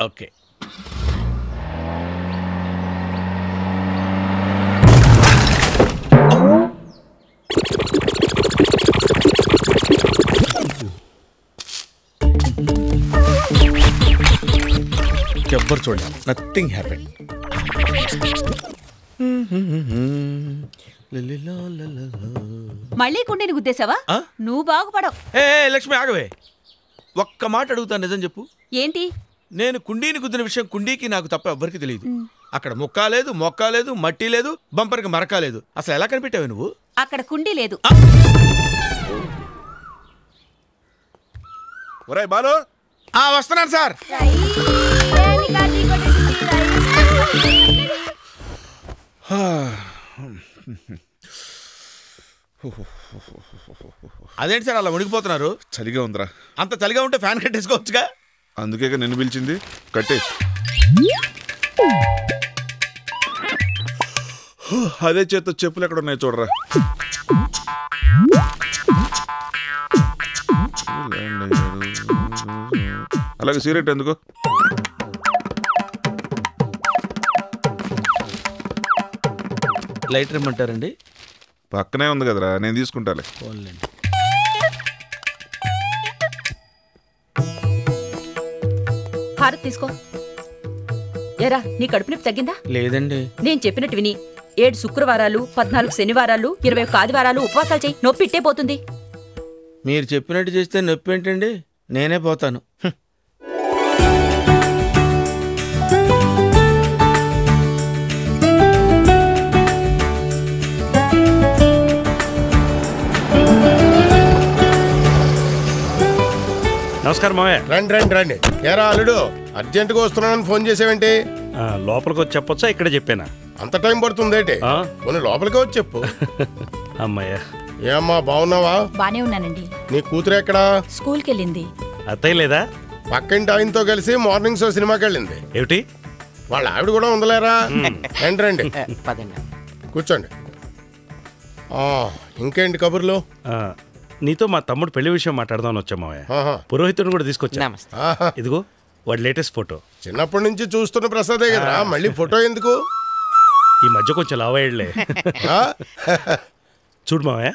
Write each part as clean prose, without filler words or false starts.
Okay. ఎవ్వరు చూడండి, nothing happen. మళ్ళీ కుండీని గుద్దేశావా? నువ్వు బాగుపడవు. ఏ లక్ష్మి ఆగవే, ఒక్క మాట అడుగుతాను, నిజం చెప్పు. ఏంటి? నేను కుండీని గుద్దిన విషయం కుండీకి నాకు తప్ప ఎవ్వరికి తెలియదు. అక్కడ ముక్క లేదు, మొక్క లేదు, మట్టి లేదు, బంపర్కి మరక లేదు. అసలు ఎలా కనిపెట్టావు నువ్వు? అక్కడ కుండీ లేదు. ఒరేయ్ బాలు, వస్తున్నాను సార్. అదేంటి సార్ అలా మునిగిపోతున్నారు? చలిగా ఉందిరా. అంత చలిగా ఉంటే ఫ్యాన్ కట్టేసుకోవచ్చుగా. అందుకే నిన్ను పిలిచింది, కట్టే. అదే చేత్తో చెప్పులు ఎక్కడ ఉన్నాయి చూడరా. అలాగే సిగరెట్ ఎందుకు? లైటర్ ఇమ్మంటారండి? పక్కనే ఉంది కదరా, నేను తీసుకుంటాలే. హారతి తీసుకో. ఏరా, నీ కడుపు నొప్పి తగ్గిందా? లేదండి. నేను చెప్పినట్టు విని 7 శుక్రవారాలు, 14 శనివారాలు, 21 ఆదివారాలు ఉపవాసాలు చెయ్యి. నొప్పి ఇట్టే పోతుంది. మీరు చెప్పినట్టు చేస్తే నొప్పి ఏంటండి? నేనే పోతాను. నమస్కారం మావయ్య. రండి రండి రండి. ఏరా అల్లుడు, అర్జెంటుగా వస్తున్నానని ఫోన్ చేసావేంటి? లోపలికి వచ్చి చెప్పొచ్చా, ఇక్కడే చెప్పానా? అంత టైం పడుతుంది ఏంటి? కొన్ని లోపలికి వచ్చి చెప్పు. అమ్మయ్య. ఏమ్మా, బాగున్నావా? బానే ఉన్నానండి. నీ కూతురు ఎక్కడా? స్కూల్కి వెళ్ళింది. అత్తయ్య లేదా? పక్కింటి ఆయనతో కలిసి మార్నింగ్ షో సినిమాకి వెళ్ళింది. ఏమిటి? వాళ్ళ ఆవిడ కూడా ఉందలేరా? రండి రండి, కూర్చోండి. ఇంకేంటి కబుర్లు? నీతో మా తమ్ముడు పెళ్లి విషయం మాట్లాడదామని వచ్చా మావయ్య. పురోహితుడిని కూడా తీసుకొచ్చా. ఇదిగో వాడి లేటెస్ట్ ఫోటో. చిన్నప్పటి నుంచి చూస్తున్న ప్రసాదే కదా, మళ్ళీ ఫోటో ఎందుకు? ఈ మధ్య కొంచెం లావయ్యలే. చూడు మావయ్య,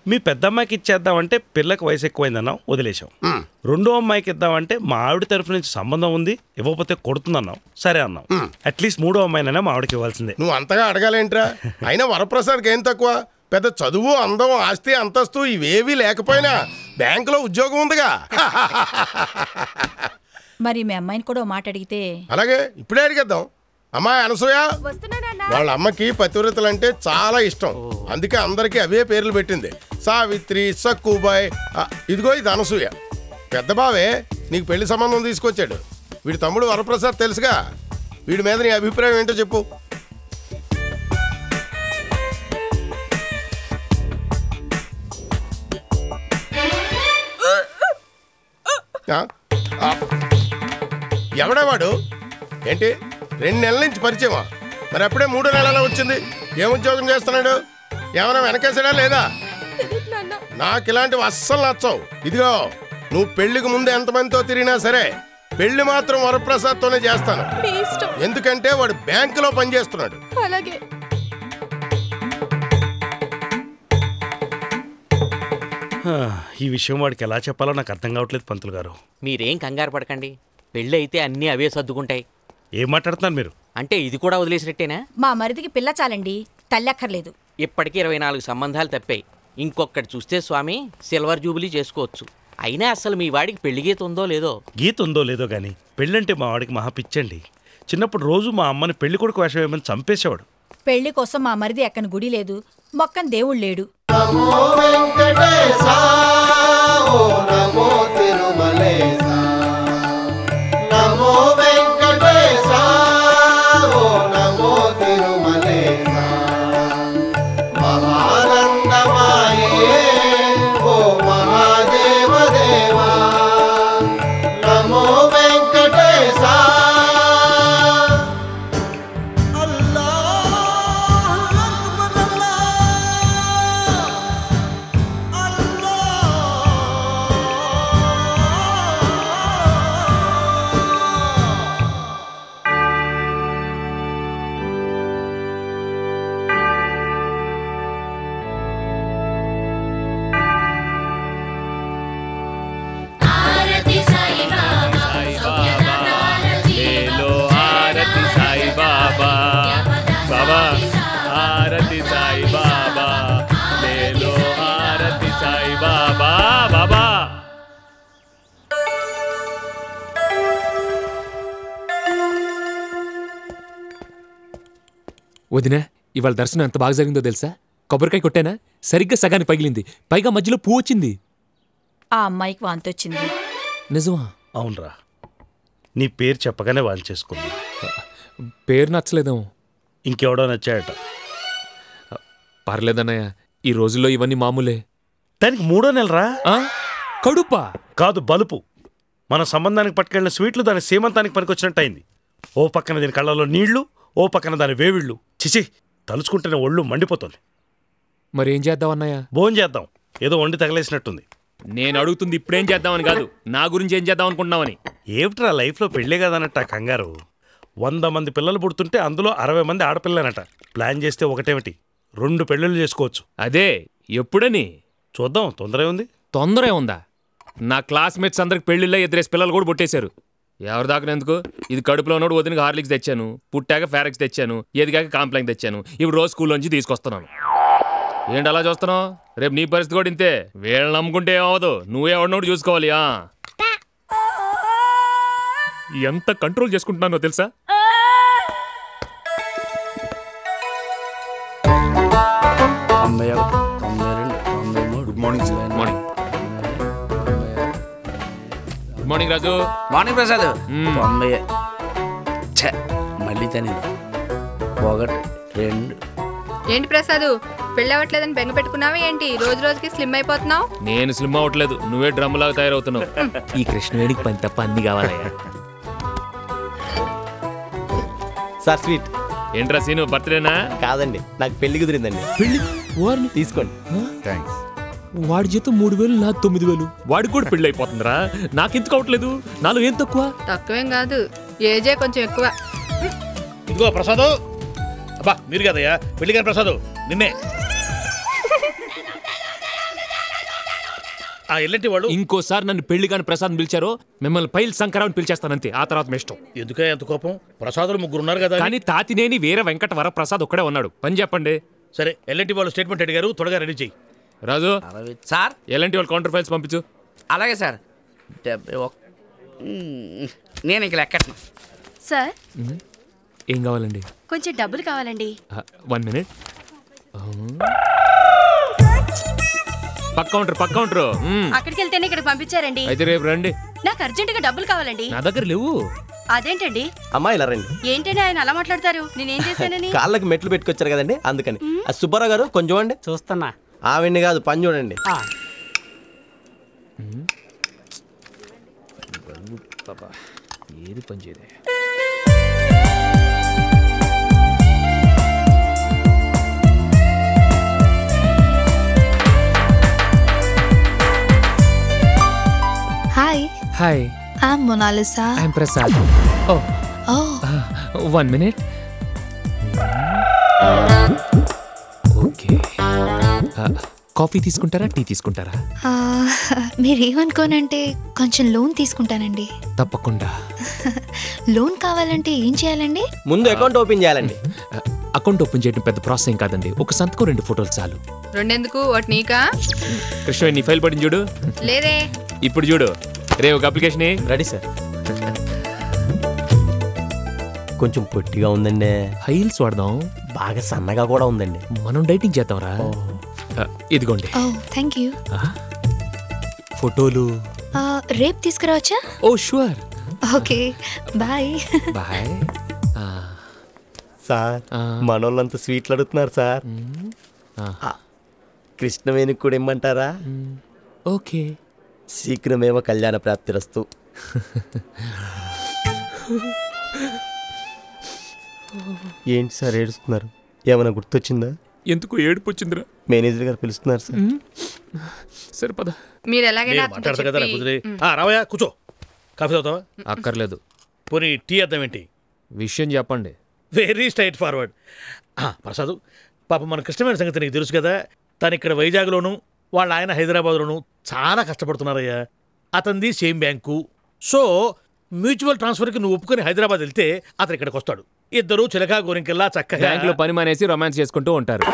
మీ పెద్ద అమ్మాయికి ఇచ్చేద్దామంటే పిల్లకి వయసు ఎక్కువైందన్నాం, వదిలేసాం. రెండో అమ్మాయికి ఇద్దామంటే మా ఆవిడ తరఫు నుంచి సంబంధం ఉంది, ఇవ్వకపోతే కొడుతుందన్నాం, సరే అన్నాం. అట్లీస్ట్ మూడో అమ్మాయినైనా మా ఆవిడకి ఇవ్వాల్సిందే. నువ్వు అంతగా అడగాలేంట్రా? అయినా వరప్రసాద్కి ఏం తక్కువ? పెద్ద చదువు, అందం, ఆస్తి, అంతస్తు ఇవేవీ లేకపోయినా బ్యాంకులో ఉద్యోగం ఉందిగా. మరి మీ అమ్మాయిని కూడా మాట అడిగితే? అలాగే, ఇప్పుడే అడిగేద్దాం. అమ్మాయి అనసూయ, వాళ్ళ అమ్మకి పతివ్రతలంటే చాలా ఇష్టం, అందుకే అందరికీ అవే పేర్లు పెట్టింది. సావిత్రి, సక్కుబాయ్. ఇదిగో ఇది అనసూయ. పెద్ద బావే నీకు పెళ్లి సంబంధం తీసుకొచ్చాడు. వీడి తమ్ముడు వరప్రసాద్ తెలుసుగా. వీడి మీద నీ అభిప్రాయం ఏంటో చెప్పు. ఎవడేవాడు? ఏంటి 2 నెలల నుంచి పరిచయమా? మరి అప్పుడే 3వ నెలలో వచ్చింది. ఏం ఉద్యోగం చేస్తున్నాడు? ఏమైనా వెనకేసాడా లేదా? నాకు ఇలాంటివి అస్సలు నచ్చవు. ఇదిగో, నువ్వు పెళ్లికి ముందు ఎంతమందితో తిరిగినా సరే పెళ్లి మాత్రం వరప్రసాద్తోనే చేస్తాను. ఎందుకంటే వాడు బ్యాంకులో పనిచేస్తున్నాడు. అలాగే. ఈ విషయం వాడికి ఎలా చెప్పాలో నాకు అర్థం కావట్లేదు పంతులు గారు. మీరేం కంగారు పడకండి, పెళ్ళి అయితే అన్నీ అవే సర్దుకుంటాయి. ఏం మాట్లాడుతున్నారు మీరు? అంటే ఇది కూడా వదిలేసినట్టేనా? మా మరిదికి పిల్ల చాలండి, తల్లక్కర్లేదు. ఇప్పటికీ 24 సంబంధాలు తప్పాయి. ఇంకొకటి చూస్తే స్వామి సిల్వర్ జూబిలీ చేసుకోవచ్చు. అయినా అసలు మీ వాడికి పెళ్లి గీత ఉందో లేదో? గీత ఉందో లేదో కానీ పెళ్ళంటే మా వాడికి మహా పిచ్చండి. చిన్నప్పుడు రోజు మా అమ్మని పెళ్లి కొడుకు వేషం వేయమని చంపేసేవాడు. పెళ్లి కోసం మా మరిది ఎక్కని గుడి లేదు, మొక్కని దేవుడు లేడు. వదినా ఇవాళ దర్శనం ఎంత బాగా జరిగిందో తెలుసా? కొబ్బరికాయ కొట్టానా, సరిగ్గా సగానికి పగిలింది, పైగా మధ్యలో పువ్వు వచ్చింది. ఆ అమ్మాయికి వాంతొచ్చింది. నిజమా? అవునరా, నీ పేరు చెప్పగానే వాళ్ళు చేసుకుంది. పేరు నచ్చలేదేమో. ఇంకెవడో నచ్చాడట. పర్లేదన్నయ్య, ఈ రోజుల్లో ఇవన్నీ మామూలే. దానికి 3వ నెలరా. కడుపా కాదు, బలుపు. మన సంబంధానికి పట్టుకెళ్ళిన స్వీట్లు దాని సీమంతానికి పనికొచ్చినట్టు అయింది. ఓ పక్కన దీని కళ్ళలో నీళ్లు, ఓ పక్కన దాని వేవిళ్ళు. చిచి, తలుచుకుంటేనే ఒళ్ళు మండిపోతుంది. మరేం చేద్దాం అన్నయ్య? భోజనం చేద్దాం, ఏదో వండి తగలేసినట్టుంది. నేను అడుగుతుంది ఇప్పుడేం చేద్దామని కాదు, నా గురించి ఏం చేద్దాం అనుకుంటున్నామని. ఏమిట్రా లైఫ్లో పెళ్ళే కదనట్ట కంగారు. 100 మంది పిల్లలు పుడుతుంటే అందులో 60 మంది ఆడపిల్లనట. ప్లాన్ చేస్తే ఒకటేమిటి 2 పెళ్ళిళ్ళు చేసుకోవచ్చు. అదే ఎప్పుడని చూద్దాం, తొందర ఉంది. తొందరే ఉందా? నా క్లాస్మేట్స్ అందరికి పెళ్లిళ్ళ 2 పిల్లలు కూడా పుట్టేశారు. ఎవరు దాకినందుకు? ఇది కడుపులో ఉన్నోడు వదినకి హార్లిక్స్ తెచ్చాను, పుట్టాక ఫారెక్స్ తెచ్చాను, ఎదిగాక కాంప్లైంట్ తెచ్చాను, ఇప్పుడు రోజు స్కూల్లోంచి తీసుకొస్తున్నాను. ఏంటి అలా చూస్తున్నావు? రేపు నీ పరిస్థితి కూడా ఇంతే. వీళ్ళని నమ్ముకుంటే ఏమవదు, నువ్వే ఎవరినోడు చూసుకోవాలి. ఎంత కంట్రోల్ చేసుకుంటున్నానో తెలుసా? Good morning sir. Morning. Good morning Raju. Morning Prasad. 90. మళ్ళీ తనేది 1 2. ఏంటి ప్రసాద్, పెళ్ళి అవ్వట్లేదని బెంగ పెట్టుకున్నావా ఏంటి? రోజు రోజుకి స్లిమ్ అయిపోతున్నావు. నేను స్లిమ్ అవ్వట్లేదు, నువ్వే డ్రమ్ లాగా తయారవుతున్నావు. ఈ కృష్ణవేణికి పని తప్ప అన్ని కావాలయ్యా. Sir sweet. ఏంట్రా సీను, బర్త్డేనా? కాదండి, నాకు పెళ్లి కుదిరిందండి. పెళ్లి? వారిని తీసుకోండి. థ్యాంక్స్. వాడి జీతం 3000, నా 9000. వాడికి కూడా పెళ్లి అయిపోతుందిరా, నాకెందుకు అవట్లేదు? నాలో ఏం తక్కువ? తక్కువేం కాదు, ఏజే కొంచెం ఎక్కువ. ఇదిగో ప్రసాదు. అబ్బా మీరు కదయ్యా పెళ్లి కానీ ప్రసాదు, నిన్నే. ఆ ఎల్లంటి వాడు ఇంకోసారి నన్ను పెళ్లి కాని ప్రసాద్ పిలిచారో మిమ్మల్ని పైల్ శంకరావుని పిలిచేస్తానంతే. ఆ తర్వాత మీ ఇష్టం. ఎందుకే ఎంత కోపం? ప్రసాదులు 3 ఉన్నారు కదా. కానీ తాతినేని వీర వెంకట వర ప్రసాద్ ఒక్కడే ఉన్నాడు. పని చెప్పండి. సరే, ఎల్లంటి వాళ్ళు స్టేట్మెంట్ అడిగారు, త్వరగా రెడీ చెయ్యి. రాజు సార్. ఎలాంటి వాళ్ళు కౌంటర్ ఫైల్స్ పంపించు. అలాగే సార్. 71. నేను ఇంక లెక్కట్ను సార్. ఏం కావాలండి? కొంచెం డబ్బులు కావాలండి. 1 minute. పక్క కౌంటర్. అక్కడికి వెళ్తేనే ఇక్కడ పంపించారండి. అయితే రేపు రండి. నాకు అర్జెంటుగా డబ్బులు కావాలండి. నా దగ్గర లేవు. అదేంటండి? అమ్మా ఇలా రండి. ఏంటండి ఆయన అలా మాట్లాడతారు? నేనేం చేశానని? కాళ్ళకి మెట్లు పెట్టుకొచ్చారు కదండి, అందుకని. ఆ సుబ్బారావు గారు కొంచెం అండి. చూస్తున్నా. ఆవిడ్ని కాదు, పని చూడండి. ఏది పని చేయదే. Hi. Hi. I'm Monalisa. I'm Prasad. Oh 1 minute. Okay. Coffee తీసుకుంటారా, టీ తీసుకుంటారా? మీరేమనుకోనంటే కొంచెం లోన్ తీసుకుంటానండి. తప్పకుండా. లోన్ కావాలంటే ఏం చేయాలండి? ముందు అకౌంట్ ఓపెన్ చేయాలండి. అకౌంట్ ఓపెన్ చేయడం పెద్ద ప్రాసెస్ ఏం కాదండి. ఒక సంతకం 2 ఫోటోలు చాలు. రెండెందుకు? ఒకటి నీకా? కృష్ణ నీ ఫైల్ పడింది చూడు. లేదే. ఇప్పుడు చూడు. రే ఒక అప్లికేషన్. Ready sir. కొంచెం పొట్టిగా ఉందండి. హైల్స్ వాడదాం. బాగా సన్నగా కూడా ఉందండి. మనం డైటింగ్ చేద్దాంరా. ఇదిగోండి. Thank you. ఫోటోలు రేపు తీసుకురావచ్చా? Oh sure. Okay, bye. Bye. Sir మనోళ్ళంతా స్వీట్లు అడుగుతున్నారు సార్. కృష్ణవేణికి కూడా ఇమ్మంటారా? ఓకే. శీఘ్రమేమో కళ్యాణ ప్రాప్తిరస్తు. ఏంటి సార్ ఏడుస్తున్నారు? ఏమైనా గుర్తొచ్చిందా? ఎందుకు ఏడుపు వచ్చిందిరా? మేనేజర్ గారు పిలుస్తున్నారు సార్. సరిపదా. మీరు ఎలాగైనా మాట్లాడతా కదా కుదిరి. రావయ్యా కూర్చో. కాఫీ తాగుతావా? అక్కర్లేదు. పోనీ టీ అద్దాం ఏంటి? విషయం చెప్పండి. Very straight forward. ప్రసాద్, పాప మన కృష్ణమైన సంగతి నీకు తెలుసు కదా. తను ఇక్కడ వైజాగ్లోను, వాళ్ళ ఆయన హైదరాబాద్లోను చాలా కష్టపడుతున్నారయ్యా. అతనిది సేమ్ బ్యాంకు. సో మ్యూచువల్ ట్రాన్స్ఫర్కి నువ్వు ఒప్పుకొని హైదరాబాద్ వెళ్తే అతను ఇక్కడికి వస్తాడు. ఇద్దరు చిలకా గోరింకెల్లా చక్కగా బ్యాంకులో పని మానేసి రొమాన్స్ చేసుకుంటూ ఉంటారు.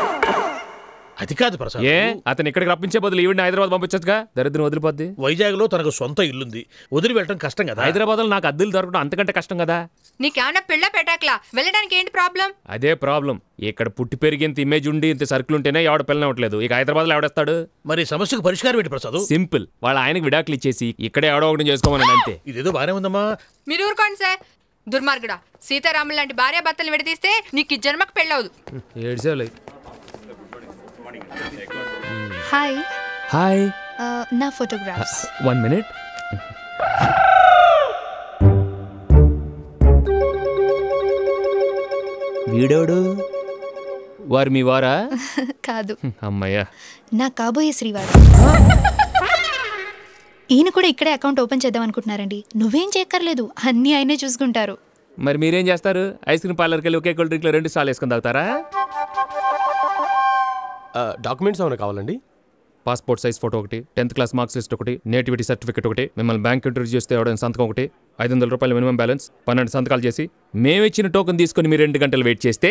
అది కాదు ప్రసాద్. ఏ అతను ఇక్కడికి రప్పించే బదులు ఈవిడ హైదరాబాద్ పంపించచ్చుగా, దరిద్రం వదిలిపోద్ది. వైజాగ్ లో తనకు సొంత ఇల్లుంది, వదిలి వెళ్ళడం కష్టం కదా. హైదరాబాద్ లో నాకు అద్దెలు దొరకడం అంతకంటే కష్టం కదా. నీకేమన్నా పిల్ల పెట్టాకలా వెళ్ళడానికి ఏంటి ప్రాబ్లం? అదే ప్రాబ్లం. ఇక్కడ పుట్టి పెరిగి ఇంత ఇమేజ్ ఉండి ఇంత సర్కిల్ ఉంటేనే ఎవడ పిల్లనవట్లేదు. ఇక హైదరాబాద్ లో ఎవడేస్తాడు? మరి సమస్యకు పరిష్కారం ఏంటి ప్రసాద్? సింపుల్, వాళ్ళ ఆయనకి విడాకులు ఇచ్చేసి ఇక్కడే ఎవడో ఒకటి చేసుకోమని అంతే. ఇదేదో బానే ఉందమ్మా. మీరు ఊరుకోండి సార్. దుర్మార్గుడా, సీతారాములు లాంటి భార్య భర్తలు విడదీస్తే నీకు ఈ జన్మకు పెళ్ళవదు. ఏడ్సేలే. హాయ్ హాయ్, నా ఫోటోగ్రాఫ్స్. 1 minute. వీడోడు వారు మీ వారా? కాదు, అమ్మయ్యా, నా కాబోయే శ్రీవారు. ఈయన కూడా ఇక్కడే అకౌంట్ ఓపెన్ చేద్దాం అనుకుంటున్నారండి. నువ్వేం చేయక్కర్లేదు, అన్నీ ఆయనే చూసుకుంటారు. మరి మీరేం చేస్తారు? ఐస్ క్రీమ్ పార్లర్కి వెళ్ళి ఒకే కూల్ డ్రింక్లో 2 స్టాల్ వేసుకొని తాగుతారా? డాక్యుమెంట్స్ ఏమైనా కావాలండి? పాస్పోర్ట్ సైజ్ ఫోటో ఒకటి, 10th క్లాస్ మార్క్స్ లిస్ట్ ఒకటి, నేటివిటీ సర్టిఫికేట్ ఒకటి, మిమ్మల్ని బ్యాంక్ ఇంటర్వ్యూ చేస్తే ఎవడైనా సంతకం ఒకటి, 500 రూపాయల మినిమం బ్యాలెన్స్, 12 సంతకాలు చేసి మేమిచ్చిన టోకెన్ తీసుకొని మీరు 2 గంటలు వెయిట్ చేస్తే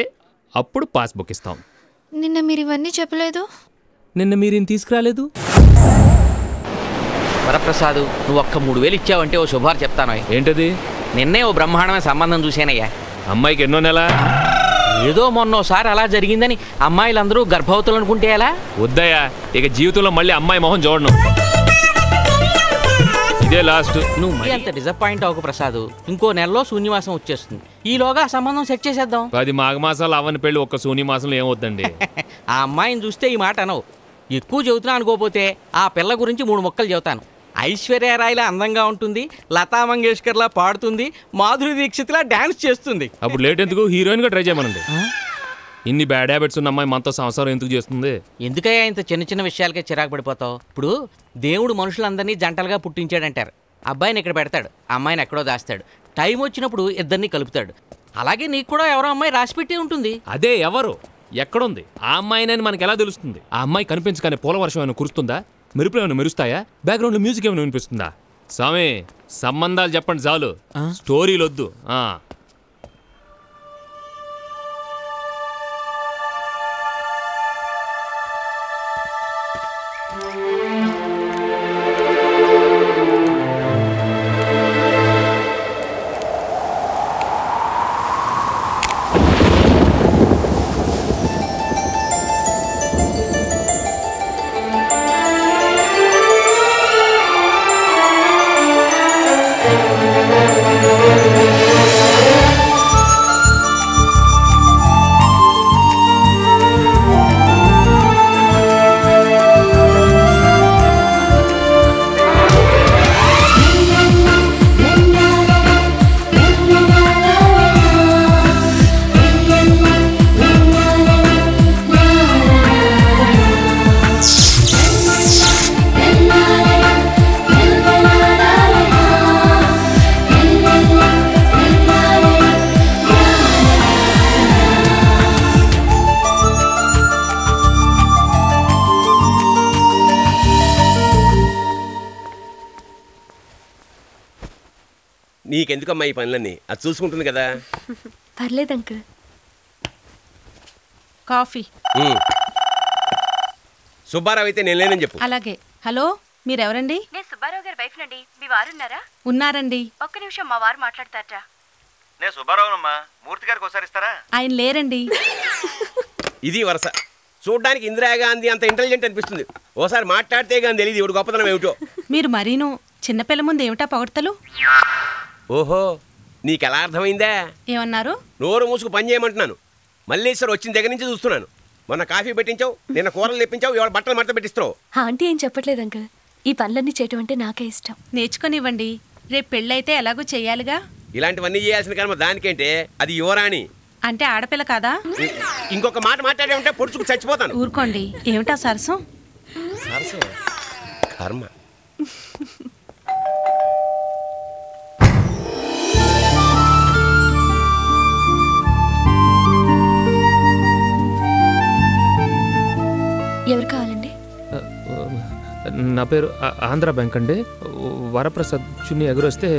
అప్పుడు పాస్బుక్ ఇస్తాం. నిన్న మీరు ఇవన్నీ చెప్పలేదు. నిన్న మీరేం తీసుకురాలేదు? వరప్రసాద్, నువ్వు ఒక్క 3000 ఇచ్చావంటే ఓ శుభార్ చెప్తాను. ఏంటది? నిన్నే ఓ బ్రహ్మాండమైన సంబంధం చూశానయ్యా. అమ్మాయికి ఎన్నో నెల? ఏదో మొన్నోసారి అలా జరిగిందని అమ్మాయిలందరూ గర్భవతులు అనుకుంటే ఎలా? వద్దయ్యా, ఇక జీవితంలో మళ్ళీ అమ్మాయి మొహం చూడను. ఇదే లాస్ట్. నువ్వు మరీ అంత డిసప్పాయింట్ అవ్వకు ప్రసాద్. ఇంకో నెలలో శూన్యమాసం వచ్చేస్తుంది. ఈలోగా సంబంధం సెట్ చేసేద్దాం. 10 మాఘమాసాలు అవని పెళ్ళి ఒక్క శూన్యమాసంలో ఏమవుద్దండి? ఆ అమ్మాయిని చూస్తే ఈ మాట అనవు. ఎక్కువ చెబుతున్నా అనుకోపోతే ఆ పిల్ల గురించి 3 ముక్కలు చెబుతాను. ఐశ్వర్యరాయ్లా అందంగా ఉంటుంది, లతా మంగేష్కర్లా పాడుతుంది, మాధురి దీక్షిత్లా డాన్స్ చేస్తుంది. అప్పుడు లేట్ ఎందుకు, హీరోయిన్గా ట్రై చేయమనండి. ఇన్ని బ్యాడ్ హ్యాబిట్స్ ఉన్న అమ్మాయి మనతో సంసారం ఎందుకు చేస్తుంది? ఎందుకయ్యా ఇంత చిన్న చిన్న విషయాలకే చిరాకు పడిపోతావు? ఇప్పుడు దేవుడు మనుషులందరినీ జంటలుగా పుట్టించాడంటారు. అబ్బాయిని ఇక్కడ పెడతాడు, అమ్మాయిని ఎక్కడో దాస్తాడు. టైం వచ్చినప్పుడు ఇద్దరిని కలుపుతాడు. అలాగే నీకు కూడా ఎవరో అమ్మాయి రాసిపెట్టి ఉంటుంది. అదే ఎవరు, ఎక్కడుంది ఆ అమ్మాయినని మనకు ఎలా తెలుస్తుంది? ఆ అమ్మాయి కనిపించగానే పూల వర్షం ఏమైనా కురుస్తుందా? మెరుపులు ఏమైనా మెరుస్తాయా? బ్యాక్గ్రౌండ్లో మ్యూజిక్ ఏమైనా వినిపిస్తుందా? స్వామి, సంబంధాలు చెప్పండి చాలు, స్టోరీలు వద్దు. నీకెందుకమ్మా ఈ పనులన్నీ? అది చూసుకుంటుంది కదా. పర్లేదు అంకుల్. కాఫీ. సుబ్బారావు అయితే నేను లేనని చెప్పు. అలాగే. హలో, మీరెవరండి? నేను సుబ్బారావు గారి వైఫ్ నండి. మీ వారున్నారా? ఉన్నారండి. ఒక్క నిమిషం, మా వారు మాట్లాడతారట. నేను సుబ్బారావునమ్మా. మూర్తి గారికి ఒకసారి ఇస్తారా? ఆయన లేరండి. ఇది వరుస. చూడ్డానికి ఇందిరాగాంధీ అంత ఇంటెలిజెంట్ అనిపిస్తుంది. ఓసారి మాట్లాడితే కానీ తెలియదు ఇవిడు గొప్పతనం ఏమిటో. మీరు మరీను చిన్నపిల్ల ముందు ఏమిటా పొగడతలు? ఓహో, నీకెలా అర్థమైందా? ఏమన్నారు? నోరు మూసుకు పని చేయమంటున్నాను. మల్లేశ్వర్ వచ్చిన దగ్గర నుంచి చూస్తున్నాను. మొన్న కాఫీ పెట్టించావు, నిన్న కూరలు తెప్పించావు, ఇవాళ బట్టలు మడత పెట్టిస్తావు. ఆంటీ ఏం చెప్పట్లేదు అంకుల్. ఈ పనులన్నీ చేయటం అంటే నాకే ఇష్టం. నేర్చుకొనివ్వండి. రేపు పెళ్ళైతే ఎలాగో చెయ్యాలిగా. ఇలాంటివన్నీ చేయాల్సిన కర్మ దానికేంటే, అది యువరాణి. అంటే ఆడపిల్ల కాదా? ఇంకొక మాట మాట్లాడే ఉంటే పొడుచుకు చచ్చిపోతాను. ఊరుకోండి. ఏమిటా సరసం? కర్మ. ఎవరు కావాలండి? నా పేరు ఆంధ్ర బ్యాంక్ అండి. వరప్రసాద్ చున్నీ ఎగురొస్తే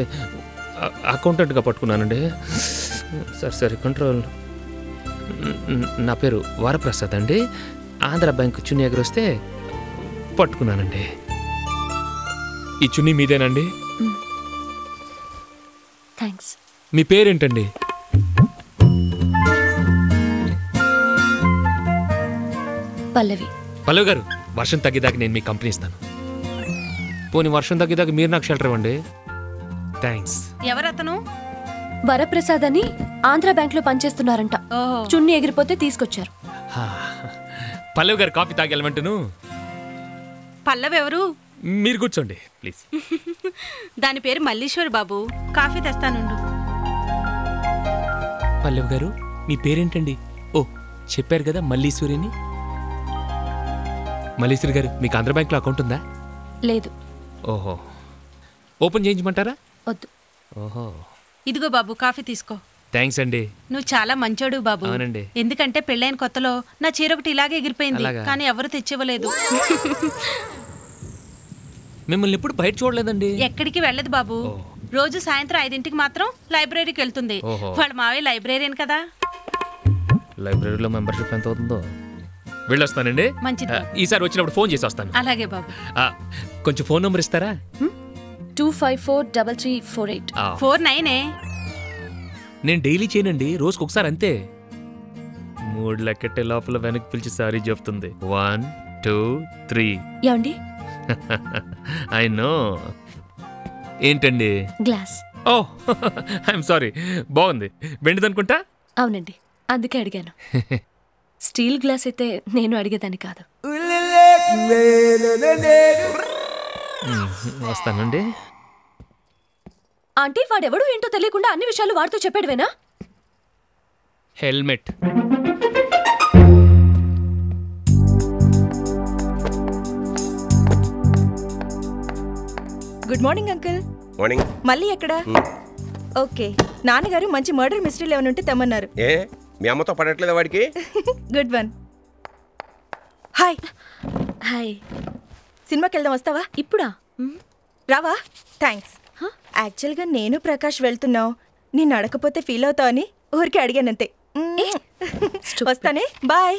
అకౌంటెంట్గా పట్టుకున్నానండి. సరే కంట్రోల్. నా పేరు వరప్రసాద్ అండి. ఆంధ్ర బ్యాంక్ చున్నీ ఎగరొస్తే పట్టుకున్నానండి. ఈ చున్నీ మీదేనండి? థ్యాంక్స్. మీ పేరేంటండి? పల్లవి. పల్లవి గారు, వర్షం తగ్గేదాకా నేను మీకు కంపెనీ ఇస్తాను. పోనీ వర్షం తగ్గేదాకా మీరు నాకు షెల్టర్ ఇవ్వండి. థ్యాంక్స్. ఎవరతను? వరప్రసాద్ అని ఆంధ్ర బ్యాంక్ లో పనిచేస్తున్నారంట. చున్నీ ఎగిరిపోతే తీసుకొచ్చారు. పల్లవి గారు కాఫీ తాగి వెళ్ళమంటును. పల్లవి ఎవరు? మీరు కూర్చోండి ప్లీజ్. దాని పేరు మల్లీశ్వర్ బాబు. కాఫీ తెస్తానుండు. పల్లవి గారు, మీ పేరేంటండి? ఓ, చెప్పారు కదా మల్లీశ్వరిని. మల్లీశ్వరి గారు, మీకు ఆంధ్ర బ్యాంక్లో అకౌంట్ ఉందా? లేదు. ఓహో, ఓపెన్ చేయించమంటారా? వద్దు. ఓహో, ఇదిగో బాబు కాఫీ తీసుకో. థ్యాంక్స్ అండి. నువ్వు చాలా మంచోడు బాబు. అవునండి. ఎందుకంటే పెళ్ళైన కొత్తలో నా చీర ఒకటి ఇలాగే ఎగిరిపోయింది, అలాగా? కానీ ఎవరు తెచ్చివ్వలేదు. మిమ్మల్ని ఎప్పుడు బయట చూడలేదండి. ఎక్కడికి వెళ్ళదు బాబు. రోజు సాయంత్రం 5ంటికి మాత్రం లైబ్రరీకి వెళ్తుంది. ఓహో. వాళ్ళ మావయ్య లైబ్రరీయన్ కదా. లైబ్రరీలో మెంబర్షిప్ ఎంత అవుతుందో. వెళ్ళొస్తానండి. మంచిది. ఈసారి వచ్చినప్పుడు ఫోన్ చేసి వస్తాను. అలాగే బాబు. కొంచెం ఫోన్ నెంబర్ ఇస్తారా? 2543348. 49. నేను డైలీ చేయనండి, రోజుకి ఒకసారి అంతే. 3 లెక్కెట్టే లోపల వెనక్కి పిలిచి సారీ చెప్తుంది. 1 2 3. ఏమండి? I know. ఏంటండి? గ్లాస్. Oh, I'm sorry. బాగుంది. వెండిదనుకుంటా? అవునండి, అందుకే అడిగాను. స్టీల్ గ్లాస్ అయితే నేను అడిగేదాన్ని కాదు. వస్తానండి. ఆంటీ, వాడెవడో ఏంటో తెలియకుండా అన్ని విషయాలు వాడితో చెప్పాడువేనా? Helmet. Good morning uncle. Morning. మళ్ళీ ఎక్కడా? ఓకే, నాన్నగారు మంచి మర్డర్ మిస్టరీలు ఏమైనా ఉంటే తెమ్మన్నారు. ఏ, మీ అమ్మతో పడట్లేదా వాడికి? Good one. హాయ్. హాయ్. సినిమాకి వెళ్దాం, వస్తావా? ఇప్పుడా? రావా? థ్యాంక్స్. యాక్చువల్గా నేను ప్రకాష్ వెళ్తున్నావు, నేను అడగకపోతే ఫీల్ అవుతావు అని ఊరికే అడిగానంతే. వస్తానే, బాయ్.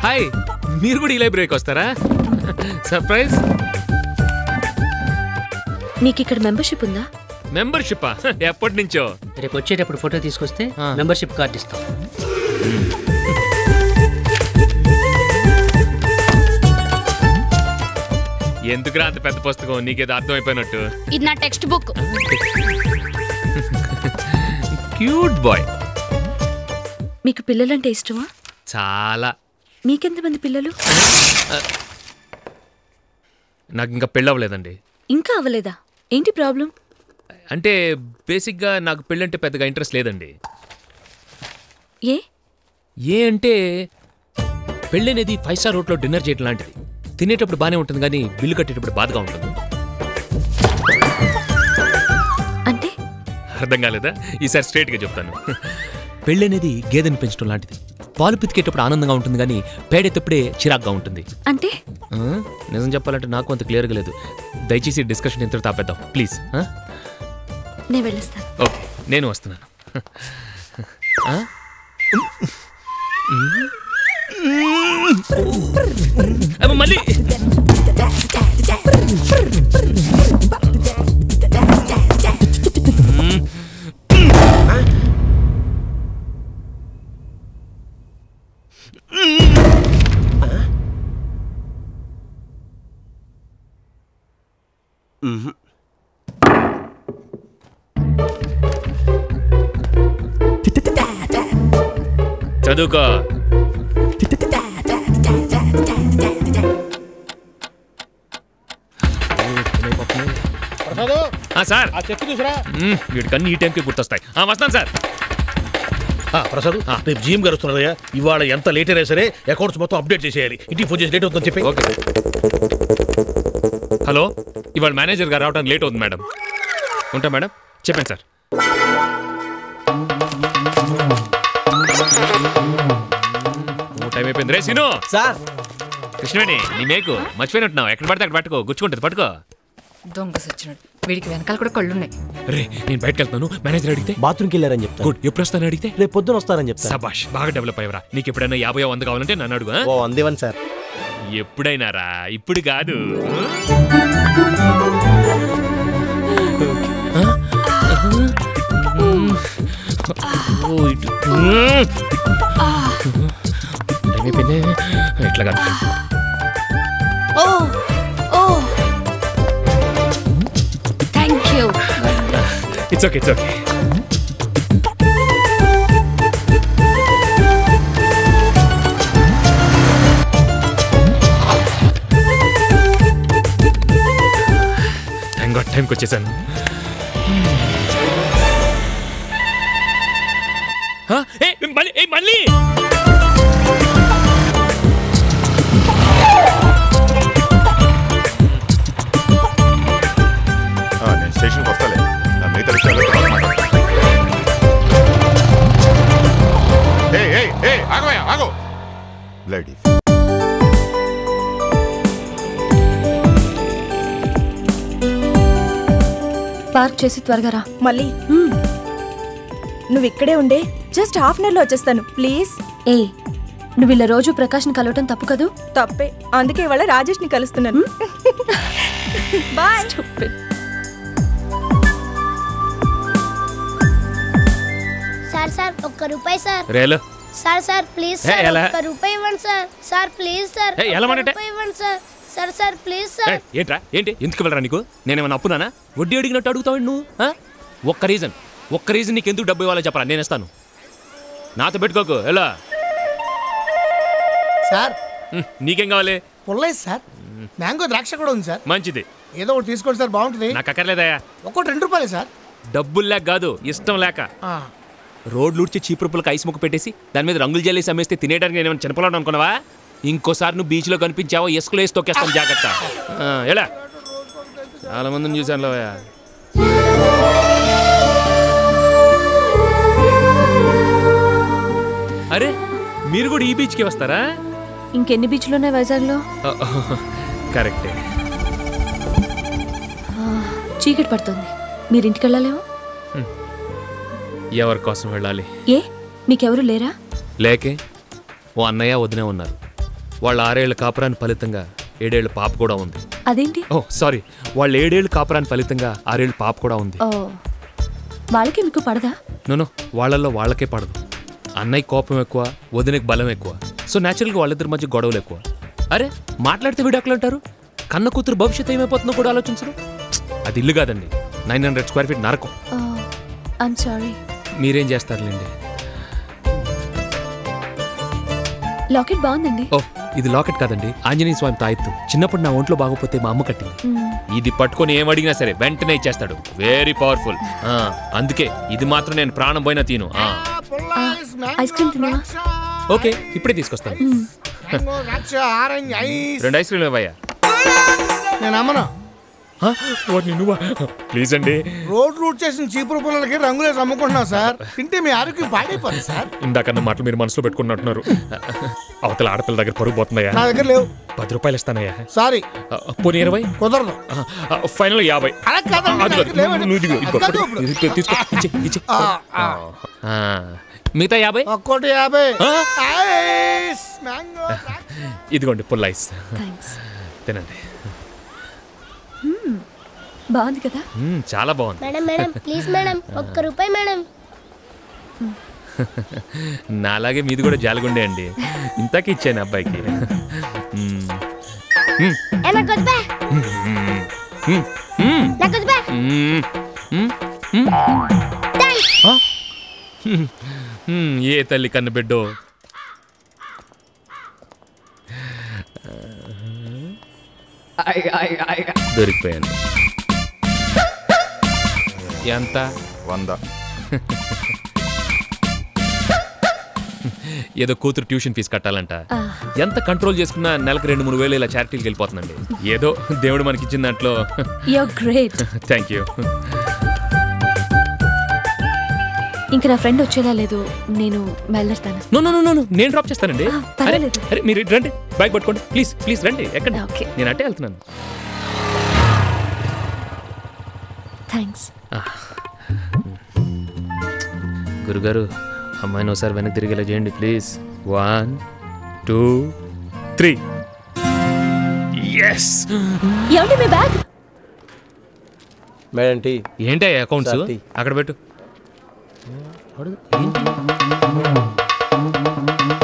హాయ్, మీరు కూడా ఈ లైబ్రరీకి వస్తారా? సర్ప్రైజ్. నీకు ఇక్కడ మెంబర్షిప్ ఉందా? మెంబర్షిప్పా? ఎప్పటి నుంచో. రేపు వచ్చేటప్పుడు ఫోటో తీసుకొస్తే మెంబర్షిప్ కార్డు ఇస్తాం. ఎందుకురా అంత పెద్ద పుస్తకం? నీకేదో అర్థమైపోయినట్టు. ఇది నా టెక్స్ట్ బుక్. Cute boy. మీకు పిల్లలంటే ఇష్టమా? చాలా. మీకెంతమంది పిల్లలు? నాకు ఇంకా పెళ్ళవలేదండి. ఇంకా అవ్వలేదా? ఏంటి ప్రాబ్లం? అంటే బేసిక్గా నాకు పెళ్ళంటే పెద్దగా ఇంట్రెస్ట్ లేదండి. ఏ అంటే పెళ్ళి అనేది 5 స్టార్ హోటల్లో డిన్నర్ చేయడం లాంటిది. తినేటప్పుడు బాగానే ఉంటుంది, కానీ బిల్లు కట్టేటప్పుడు బాధగా ఉంటుంది. అంటే అర్థం కాలేదా? ఈసారి స్ట్రైట్గా చెప్తాను. పెళ్ళి అనేది గేదెని పెంచడం లాంటిది. పాలు పితికేటప్పుడు ఆనందంగా ఉంటుంది, కానీ పేడెత్తప్పుడే చిరాగ్గా ఉంటుంది. అంటే నిజం చెప్పాలంటే నాకు అంత క్లియర్గా లేదు. దయచేసి డిస్కషన్ ఇంతలో తాపేద్దాం ప్లీజ్. నేను వెళ్ళిస్తాను. ఓకే, నేను వస్తున్నాను. మళ్ళీ చదువుకో. సార్, వీడికన్నీ ఈ టైంకి గుర్తొస్తాయి. వస్తాను సార్. ప్రసాద్, రేపు జీఎం గారు వస్తున్నారయ్యా. ఇవాళ ఎంత లేట్ అయినా సరే అకౌంట్స్ మొత్తం అప్డేట్ చేసేయాలి. ఇంటికి ఫోన్ చేసి లేట్ అవుతుందని చెప్పి. ఓకే. హలో, ఇవాళ మేనేజర్ గారు రావడానికి లేట్ అవుతుంది మేడం. ఉంటా మేడం. చెప్పండి సార్. టైం అయిపోయింది. రే సీను. సార్. కృష్ణవేణి, నీ మేకు మర్చిపోయినట్టున్నావు. ఎక్కడ పడితే అక్కడ పట్టుకో, గుచ్చుకుంటుంది. పట్టుకో. దొంగ సచ్చినాడు. వీడికి వెనకాల కూడా కళ్ళున్నాయి. రే నేను బయటకు వెళ్తాను. మేనేజర్ అడిగితే బాత్రూమ్కి వెళ్ళారని చెప్తా. గుడ్. ఎప్పుడు వస్తాను అడిగితే రేపు పొద్దున వస్తారని చెప్తా. సబాష్, బాగా డెవలప్ అయ్యవరా. నీకు ఎప్పుడైనా 50 100 కావాలంటే నన్ను అడుగు. ఓ 100 ఇవ్వండి సార్. ఎప్పుడైనా రా, ఇప్పుడు కాదు. ఎట్లా కాదు. Thank you. It's okay, it's okay. టైంకి వచ్చేసాను. మళ్ళీ నేను స్టేషన్కి వస్తాలే. మిగతా విషయాలు ఆగో లేడీ. పార్క్ చేసి త్వరగా రా. మళ్ళీ నువ్వు ఇక్కడే ఉండే, జస్ట్ హాఫ్ అన్ అవర్లో వచ్చేస్తాను ప్లీజ్. ఏ నువ్వు ఇలా రోజు ప్రకాష్ని కలవటం తప్పు కదూ? తప్పే, అందుకే ఇవాళ రాజేష్ని కలుస్తున్నాను. బాయ్. Sir sir ₹1 sir. రేలో సార్ సార్ ప్లీజ్ సార్ ₹1 ఇవ్వండి సార్. సార్ ప్లీజ్ సార్ ₹1 ఇవ్వండి sir. Sir sir please sir. ఏంట్రా ఏంటి? ఎందుకు వెళ్ళరా నీకు? నేనేమన్నా అప్పునానా? వడ్డీ అడిగినట్టు అడుగుతావు నువ్వు? ఒక్క రీజన్ నీకు ఎందుకు డబ్బు ఇవ్వాలో చెప్పరా, నేను ఇస్తాను. నాతో పెట్టుకోకు. ఎలా సార్? నీకేం కావాలి? పుల్లైస్ సార్, మ్యాంగో ద్రాక్ష కూడా ఉంది సార్. మంచిది, ఏదో ఒకటి తీసుకోండి సార్, బాగుంటుంది. నాకు అక్కర్లేదయా. ఒక్కోటి ₹2 సార్. డబ్బులు లేక కాదు, ఇష్టం లేక. రోడ్లు ఉడిచి చీపురుపులకు ఐస్ ముక్క పెట్టేసి దాని మీద రంగులు జల్లేసి అమ్మేస్తే తినేయడానికి నేను ఏమైనా చిన్నపిల్లాడు అనుకున్నావా? ఇంకోసారి నువ్వు బీచ్లో కనిపించావో ఇసుకలో వేసి తొక్కేస్తాను, జాగ్రత్త. ఎలా చాలా మందిని చూశాను. అరే మీరు కూడా ఈ బీచ్కి వస్తారా? ఇంకెన్ని బీచ్లు ఉన్నాయి వైజాగ్లో? కరెక్టే. చీకటి పడుతుంది, మీరింటికి వెళ్ళలేమో. ఎవరి కోసం వెళ్ళాలి? ఏ మీకెవరు లేరా? లేకే, ఓ అన్నయ్య వదినే ఉన్నారు. వాళ్ళ 6 ఏళ్ల కాపురాన్ని ఫలితంగా 7 ఏళ్ల పాప కూడా ఉంది. అదేంటి? ఓ సారీ, వాళ్ళ 7 ఏళ్ల కాపురాన్ని ఫలితంగా 6 ఏళ్ల పాప కూడా ఉంది. ఓ వాళ్ళకి మీకు పడదా? నో, వాళ్ళల్లో వాళ్ళకే పడదు. అన్నయ్య కోపం ఎక్కువ, వదినకి బలం ఎక్కువ. సో న్యాచురల్గా వాళ్ళిద్దరి మధ్య గొడవలు ఎక్కువ. అరే మాట్లాడితే విడాకులు అంటారు. కన్న కూతురు భవిష్యత్తు ఏమైపోతుందో కూడా ఆలోచించరు. అది ఇల్లు కాదండి, 900 స్క్వేర్ ఫీట్ నరకం. I'm sorry. మీరేం చేస్తారులేండి. లాకెట్ బాగుందండి. ఓ ఇది లాకెట్ కాదండి, ఆంజనేయ స్వామి తాయెత్తు. చిన్నప్పుడు నా ఒంట్లో బాగోపోతే మా అమ్మ కట్టింది. ఇది పట్టుకొని ఏం అడిగినా సరే వెంటనే ఇచ్చేస్తాడు. Very powerful. అందుకే ఇది మాత్రం నేను ప్రాణం పోయినా తిను. ఐస్ క్రీమ్ తిన్నావా? ఓకే ఇప్పుడే తీసుకొస్తాను. 2 ఐస్ క్రీమ్ ఇవ్వయ్యా. నేను అమ్మను. ప్లీజ్ అండి. రోడ్ రూట్ చేసిన చీపురు పుల్లలకి రంగులేసి అమ్ముకుంటున్నావు సార్. తింటే మీ ఆరోగ్యం పాడైపోతుంది సార్. ఇందాకన్న మాటలు మీరు మనసులో పెట్టుకున్నట్టున్నారు. అవతల ఆడపిల్ల దగ్గర పరుగు పోతున్నాయా? నా దగ్గర లేవు. ₹10 ఇస్తానయ్యా. సారీ. పోనీ 20? కుదరదు. ఫైనల్ 50. మిగతా 50. ఒక్కోటి 50. ఇదిగోండి పుల్ల ఐస్. తినండి. బాగుంది కదా? చాలా బాగుంది. Madam madam please madam ₹1 madam. నాలాగే మీది కూడా జాలిగుండే అండి. ఇంతకీ ఇచ్చాను అబ్బాయికి. ఏ తల్లి కన్ను బిడ్డో. దొరికిపోయాను. ఎంత? 100. ఏదో కూతురు ట్యూషన్ ఫీజు కట్టాలంట. ఎంత కంట్రోల్ చేసుకున్నా నెలకు 2-3 వేలు ఇలా చారిటీకి వెళ్ళిపోతుందండి. ఏదో దేవుడు మనకి ఇచ్చిన దాంట్లో. Thank you. ఇంకా నా ఫ్రెండ్ వచ్చేలా లేదు, నేను బయలుదేరుతాను. నో నేను డ్రాప్ చేస్తానండి. అరే మీరు రండి, బైక్ పట్టుకోండి ప్లీజ్. రండి. ఎక్కడ? నేను అట్టే వెళ్తున్నాను. థ్యాంక్స్. గురుగారు అమ్మాయిని ఒకసారి వెనక్కి తిరిగేలా చేయండి ప్లీజ్. 1 2 3. ఎస్. ఏమండి మీ బ్యాగ్? Madam tea. ఏంటి అకౌంట్స్ అక్కడ పెట్టు.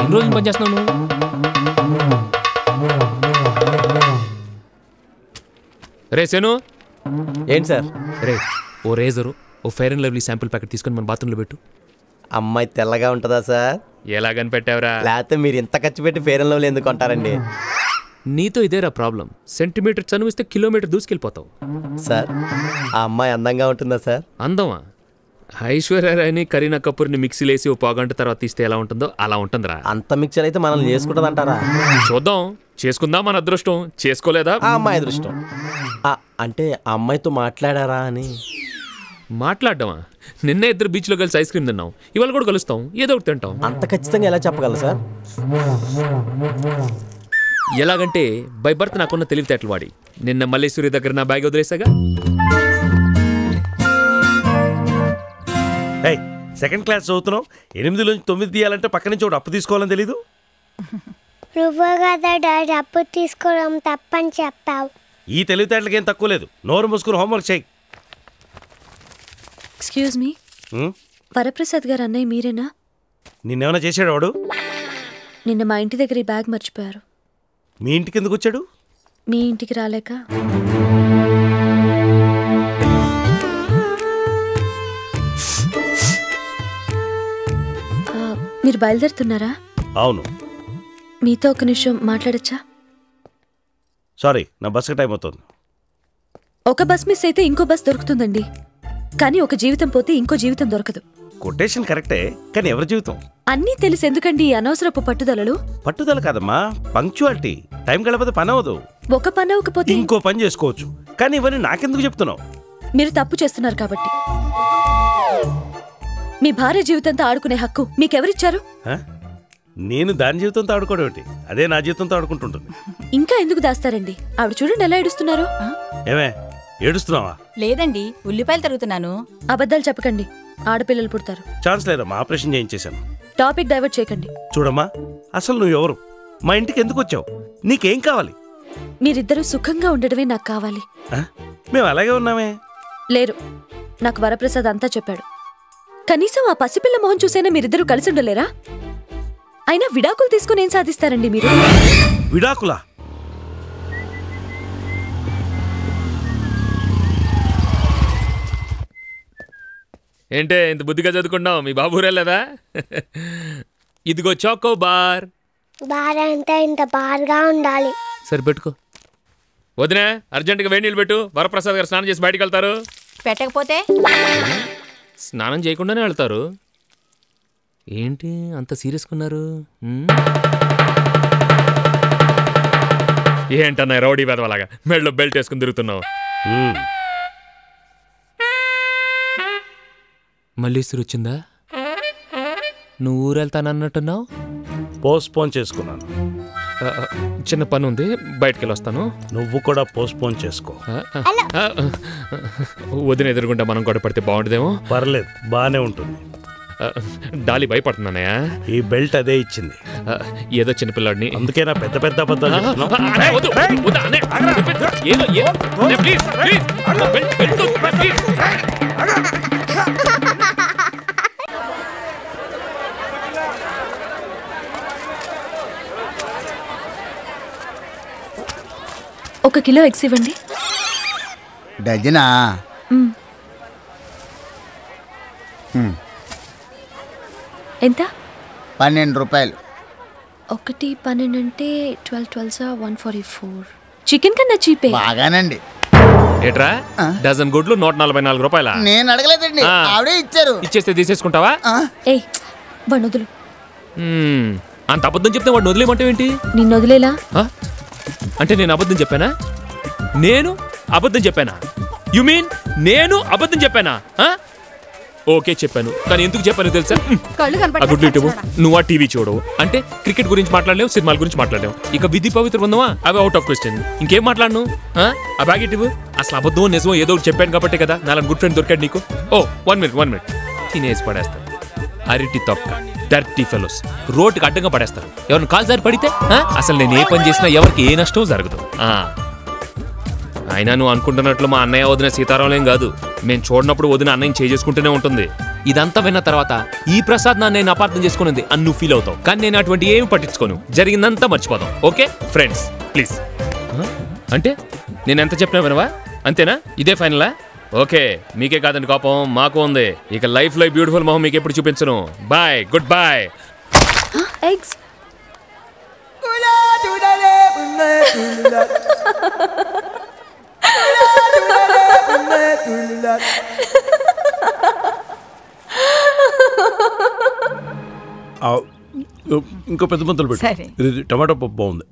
ఎన్ని రోజులు పని చేస్తున్నావు నువ్వు? రే సేను. ఏంటి సార్? రే ఓ రేజరు ఓ Fair and Lovely sample packet తీసుకొని మన బాత్రూంలో పెట్టు. అమ్మాయి తెల్లగా ఉంటుందా సార్? ఎలా కనిపెట్టావురా? లేకపోతే మీరు ఇంత ఖర్చు పెట్టి ఫెయిర్ అండ్ లవ్లీ ఎందుకు కొంటారండి? నీతో ఇదేరా ప్రాబ్లం. సెంటీమీటర్ చనువిస్తే కిలోమీటర్ దూసుకెళ్ళిపోతావు. సార్ ఆ అమ్మాయి అందంగా ఉంటుందా సార్? అందమా? ఐశ్వర్య రాయ్ని కరీనా కపూర్ని మిక్సీలో వేసి ఓ పావుగంట తర్వాత తీస్తే ఎలా ఉంటుందో అలా ఉంటుందిరా. అంత మిక్చర్ అయితే మనల్ని చేసుకుంటుంది అంటారా? చూద్దాం. చేసుకుందాం, మన అదృష్టం. చేసుకోలేదా? ఆ అమ్మాయి అదృష్టం. అంటే ఆ అమ్మాయితో మాట్లాడారా అని. మాట్లాడమా? నిన్నే ఇద్దరు బీచ్లో కలిసి ఐస్ క్రీమ్ తిన్నాం, ఇవాళ కూడా కలుస్తాం, ఏదో ఒకటి తింటాం. అంత ఖచ్చితంగా ఎలా చెప్పగలరు సార్? ఎలాగంటే బై బర్త్ నాకున్న తెలివితేటలు వాడి నిన్న మల్లేశ్వరి దగ్గర నా బ్యాగ్ వదిలేసాగా. సెకండ్ క్లాస్ చదువుతున్నావు, 8 నుంచి 9 తీయాలంటే పక్క నుంచి ఒకటి అప్పు తీసుకోవాలని తెలీదు. నువ్వు కదా డాడీ అప్పు తీసుకోవడం తప్పని చెప్పావు. ఈ తెలివితేటలకి ఏం తక్కువ లేదు. నోరు మూసుకుని హోంవర్క్ చేయి. ఎక్స్క్యూజ్ మీ, వరప్రసాద్ గారు అన్నయ్య మీరేనా? నిన్నేమైనా చేశాడు వాడు? నిన్న మా ఇంటి దగ్గర ఈ బ్యాగ్ మర్చిపోయారు. మీ ఇంటికి ఎందుకు వచ్చాడు? మీ ఇంటికి రాలేక. మీరు బయలుదేరుతున్నారా? అవును. మీతో ఒక నిమిషం మాట్లాడచ్చా? సారీ, నా బస్కి టైం అవుతుంది. ఒక బస్ మిస్ అయితే ఇంకో బస్ దొరుకుతుందండి, కానీ ఒక జీవితం పోతే ఇంకో జీవితం దొరకదు. కొటేషన్ కరెక్టే, కానీ ఎవరి జీవితం? అన్నీ తెలిసి ఎందుకండి అనవసరపు పట్టుదలలు? పట్టుదల కాదమ్మా, పంక్చువాలిటీ. టైం గడపతే పని అవ్వదు. ఒక పని అవ్వకపోతే ఇంకో పని చేసుకోవచ్చు, కానీ ఇవన్నీ నాకెందుకు చెప్తున్నావు? మీరు తప్పు చేస్తున్నారు కాబట్టి. మీ భార్య జీవితంతో ఆడుకునే హక్కు మీకెవరిచ్చారు? నేను దాని జీవితంతో ఆడుకోవడం ఏంటి? అదే నా జీవితంతో ఆడుకుంటుంటుంది. ఇంకా ఎందుకు దాస్తారండి? ఆవిడ చూడండి ఎలా ఏడుస్తున్నారు. ఏమే ఏడుస్తున్నావా? లేదండి, ఉల్లిపాయలు తరుగుతున్నాను. అబద్ధాలు చెప్పకండి, ఆడపిల్లలు పుడతారు. ఛాన్స్ లేదమ్మా, ఆపరేషన్ చేయించేశాను. టాపిక్ డైవర్ట్ చేయకండి. చూడమ్మా, అసలు నువ్వు ఎవరు? మా ఇంటికి ఎందుకు వచ్చావు? నీకేం కావాలి? మీరిద్దరూ సుఖంగా ఉండడమే నాకు కావాలి. మేము అలాగే ఉన్నామే. లేరు, నాకు వరప్రసాద్ అంతా చెప్పాడు. కనీసం ఆ పసిపిల్ల మొహం చూసైనా మీరిద్దరూ కలిసి ఉండలేరా? అయినా విడాకులు తీసుకుని ఏం సాధిస్తారండి మీరు? విడాకులా? ఏంటే ఇంత బుద్ధిగా చదువుకున్నావు? మీ బాబు ఊరెళ్ళదా? ఇదిగో చాకో బార్. బార్ అంటే ఇంత బార్గా ఉండాలి. సరే పెట్టుకో. వదినా, అర్జెంటుగా వేడి నీళ్ళు పెట్టు. వరప్రసాద్ గారు స్నానం చేసి బయటికి వెళ్తారు. పెట్టకపోతే? స్నానం చేయకుండానే వెళ్తారు. ఏంటి అంత సీరియస్గా ఉన్నారు? ఏంటన్నా రౌడీ వెదవలాగా మెడలో బెల్ట్ వేసుకుని తిరుగుతున్నావు? మల్లీశ్వరి వచ్చిందా? నువ్వు ఊరు వెళ్తానన్నట్టున్నావు. పోస్ట్పోన్ చేసుకున్నాను. చిన్న పని ఉంది, బయటికి వెళ్ళి వస్తాను. నువ్వు కూడా పోస్ట్పోన్ చేసుకో. వదిన ఎదురుగుండా మనం కూడా పడితే బాగుంటుందేమో. పర్లేదు, బానే ఉంటుంది. డాలి భయపడుతున్నానయ్యా. ఈ బెల్ట్ అదే ఇచ్చింది. ఏదో చిన్నపిల్లాడిని, అందుకేనా పెద్ద పెద్ద అబద్ధాలు చెప్తున్నావు? ఒక కిలో ఎగ్స్ ఇవ్వండి. డజనా? ఎంత? 12 రూపాయలు. 1 12 అంటే 12 12 144. చికెన్ కన్నా చీపే. బాగానండి. ఏట్రా డజన్ గుడ్లు 144 రూపాయల? నేను అడగలేదండి, ఆవిడే ఇచ్చారు. ఇచ్చేస్తే తీసేసుకుంటావా? ఏయ్ వాడిని వదులు. అంత అబద్ధం చెప్తే వాడిని వదిలేమంటావు ఏంటి? నిన్ను వదిలేలా? అంటే నేను అబద్ధం చెప్పానా? నేను అబద్ధం చెప్పానా? యు మీన్ నేను అబద్ధం చెప్పానా? ఓకే చెప్పాను, కానీ ఎందుకు చెప్పాను తెలుసా? కళ్ళు ఆ గుడ్లు ఇటు నువ్వు ఆ టీవీ చూడవు అంటే క్రికెట్ గురించి మాట్లాడలేవు, సినిమాల గురించి మాట్లాడలేవు, ఇక విధి పవిత్ర ఉందవా అవి అవుట్ ఆఫ్ క్వశ్చన్. ఇంకేం మాట్లాడను? ఆ బ్యాగ్ ఇటు. అసలు అబద్ధం నిజమో ఏదో ఒకటి చెప్పాను కాబట్టి కదా నాలుగు గుడ్ ఫ్రెండ్ దొరికాడు నీకు. ఓ 1 మినిట్ తినేసి పడేస్తాను. అరిటి తొక్క డర్టీ ఫెలోస్ రోడ్డుకి అడ్డంగా పడేస్తారు. ఎవరిని కాలు జారి పడితే అసలు నేను ఏ పని చేసినా ఎవరికి ఏ నష్టం జరగదు. అయినా నువ్వు అనుకుంటున్నట్లు మా అన్నయ్య వదిన సీతారామలేం కాదు. మేము చూడనప్పుడు వదిన అన్నయ్యని చేసుకుంటూనే ఉంటుంది. ఇదంతా విన్న తర్వాత ఈ ప్రసాద్ నా నేను అపార్థం చేసుకున్నది అని నువ్వు ఫీల్ అవుతావు, కానీ నేను అటువంటి ఏమి పట్టించుకోను. జరిగిందంతా మర్చిపోదాం. Okay friends please. అంటే నేను ఎంత చెప్పినా వినవా? అంతేనా? ఇదే ఫైనలా? ఓకే, మీకే కాదండి కోపం, మాకు ఉంది. ఇక లైఫ్ లో బ్యూటిఫుల్ మొహం మీకు ఎప్పుడు చూపించను. Bye, good boy. ఎగ్స్ ఇంకో పెద్ద ముద్దలు పెట్టు. సరే. ఇది టమాటో పప్పు బాగుంది.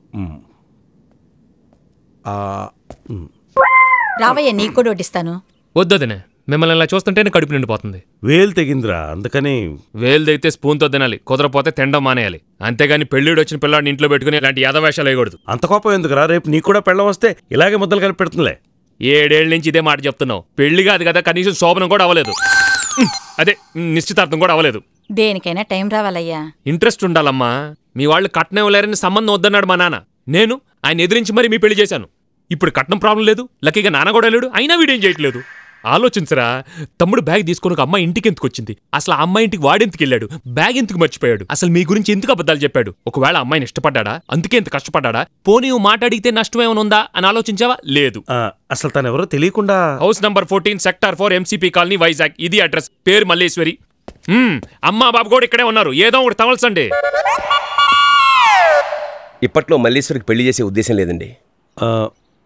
రావయ్య నీకు కూడా వడ్డిస్తాను. వద్దొద్దనే, మిమ్మల్ని ఇలా చూస్తుంటేనే కడుపు నిండిపోతుంది. వేలు తెగిందిరా, అందుకని. వేలు తెగితే స్పూన్తో తినాలి, కుదరపోతే తినడం మానేయాలి. అంతేగాని పెళ్ళిడు వచ్చిన పిల్లాడిని ఇంట్లో పెట్టుకుని ఇలాంటి యాదవేషాలు వేయకూడదు. అంత కోపం ఎందుకురా? రేపు నీకు కూడా పెళ్ళం వస్తే ఇలాగే ముద్దలు కలిపి పెడుతుందిలే. 7 ఏళ్ల నుంచి ఇదే మాట చెప్తున్నావు. పెళ్లి కాదు కదా, కనీసం శోభనం కూడా అవ్వలేదు. అదే నిశ్చితార్థం కూడా అవ్వలేదు. దేనికైనా టైం రావాలయ్యా. ఇంట్రెస్ట్ ఉండాలమ్మా. మీ వాళ్ళు కట్నం ఇవ్వలేరని సంబంధం వద్దన్నాడు మా నాన్న. నేను ఆయన ఎదిరించి మరి మీ పెళ్లి చేశాను. ఇప్పుడు కట్నం ప్రాబ్లం లేదు, లక్కీగా నాన్న కూడా లేడు, అయినా వీడేం చేయట్లేదు. ఆలోచించరా, తమ్ముడు బ్యాగ్ తీసుకుని ఒక అమ్మాయి ఇంటికి ఎందుకు వచ్చింది? అసలు ఆ అమ్మాయి ఇంటికి వాడెందుకు వెళ్ళాడు? బ్యాగ్ ఎందుకు మర్చిపోయాడు? అసలు మీ గురించి ఎందుకు అబద్ధాలు చెప్పాడు? ఒకవేళ అమ్మాయిని ఇష్టపడ్డా, అందుకే ఎంత కష్టపడ్డా? పోనీ మాట్లాడితే నష్టం ఏమైనా ఉందా అని ఆలోచించావా? లేదు. అసలు తను ఎవరో తెలియకుండా house number 14 sector 4 MCP colony Vizag. ఇది అడ్రస్. పేరు మల్లేశ్వరి. అమ్మా బాబు కూడా ఇక్కడే ఉన్నారు. ఏదో ఒకటి తవల్సండి. ఇప్పట్లో మల్లేశ్వరికి పెళ్లి చేసే ఉద్దేశం లేదండి.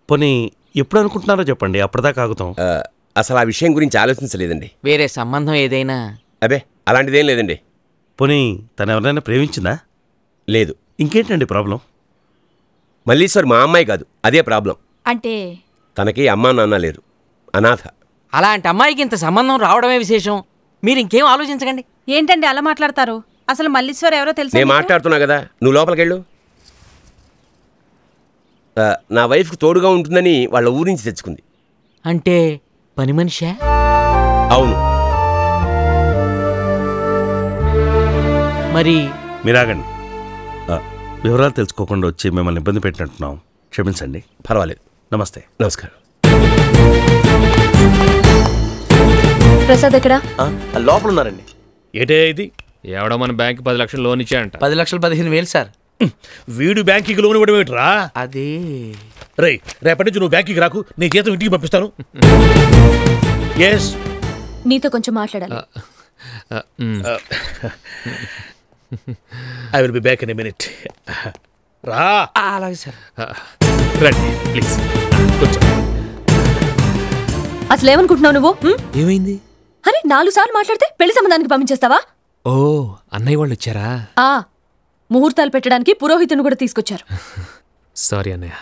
పోనీ ఎప్పుడు అనుకుంటున్నారో చెప్పండి, అప్పటిదాకా ఆగుతాం. అసలు ఆ విషయం గురించి ఆలోచించలేదండి. వేరే సంబంధం ఏదైనా? అబే అలాంటిదేం లేదండి. పోనీ తను ఎవరైనా ప్రేమించిందా? లేదు. ఇంకేంటండి ప్రాబ్లం? మల్లీశ్వర్ మా అమ్మాయి కాదు, అదే ప్రాబ్లం. అంటే తనకి అమ్మా నాన్న లేరు, అనాథ. అలాంటి అమ్మాయికి ఇంత సంబంధం రావడమే విశేషం. మీరు ఇంకేం ఆలోచించకండి. ఏంటండి అలా మాట్లాడతారు? అసలు మల్లీశ్వర్ ఎవరో తెలుసు? నేను మాట్లాడుతున్నా కదా, నువ్వు లోపలికెళ్ళు. నా వైఫ్కి తోడుగా ఉంటుందని వాళ్ళ ఊరి నుంచి తెచ్చుకుంది. అంటే పని మనిషా? అవును. మరి మీరాగండి. వివరాలు తెలుసుకోకుండా వచ్చి మిమ్మల్ని ఇబ్బంది పెట్టినట్టున్నాం, క్షమించండి. పర్వాలేదు. నమస్తే. నమస్కారం. ప్రసాద్ ఎక్కడ? లోపల ఉన్నారండి. ఏటే ఇది? ఎవడో మన బ్యాంక్ 10 లక్షలు లోన్ ఇచ్చాయంట. 10,15,000 సార్. వీడు బ్యాంకుకి లోన్ ఇవ్వడం ఏంట్రా? అది రే, రేపటి నుంచి నువ్వు బ్యాంకుకి రాకు, నీ జీతం ఇంటికి పంపిస్తాను. ఎస్, నీతో కొంచెం మాట్లాడాలి. I will be back in a minute. రా. అలాగే సార్. రండి ప్లీజ్, కొంచెం. అసలు ఏమనుకుంటున్నావు నువ్వు? ఏమైంది? అరే 4 సార్లు మాట్లాడితే పెళ్లి సంబంధానికి పంపించేస్తావా? ఓ, అన్నయ్య వాళ్ళు వచ్చారా? ముహూర్తాలు పెట్టడానికి పురోహితుని కూడా తీసుకొచ్చారు. సారీ అన్నయ్య,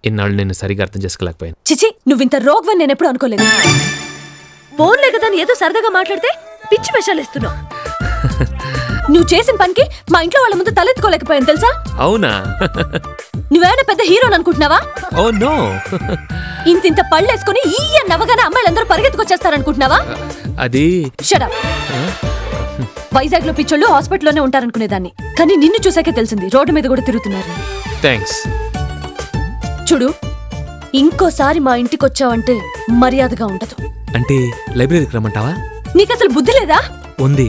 ఇన్నాళ్ళు నేను సరిగా అర్థం చేసుకోలేకపోయాను. చిచి, నువ్వింత రోగ్వని నేను ఎప్పుడు అనుకోలేదు. ఫోన్లే కదా ఏదో సరదాగా మాట్లాడితే పిచ్చి వేషాలు ఇస్తున్నావు. నువ్వు చేసిన పనికి మా ఇంట్లో వాళ్ళ ముందు తలెత్తుకోలేకపోయాను తెలుసా? అవునా? నువ్వేమైనా పెద్ద హీరోని అనుకుంటున్నావా? Oh no. ఇంతింత పళ్ళేసుకుని ఈ నవ్వగానే అమ్మాయిలందరూ పరిగెత్తుకొచ్చేస్తారనుకుంటున్నావా? అది షట్ అప్. వైజాగ్ లో పిచ్చోళ్ళు హాస్పిటల్లోనే ఉంటారనుకునేదాన్ని, కానీ నిన్ను చూసాకే తెలిసింది రోడ్డు మీద కూడా తిరుగుతున్నారు. థ్యాంక్స్. చూడు, ఇంకోసారి మా ఇంటికి వచ్చావంటే మర్యాదగా ఉండదు. అంటే లైబ్రరీకి రమ్మంటావా? నీకసలు బుద్ధి లేదా? ఉంది,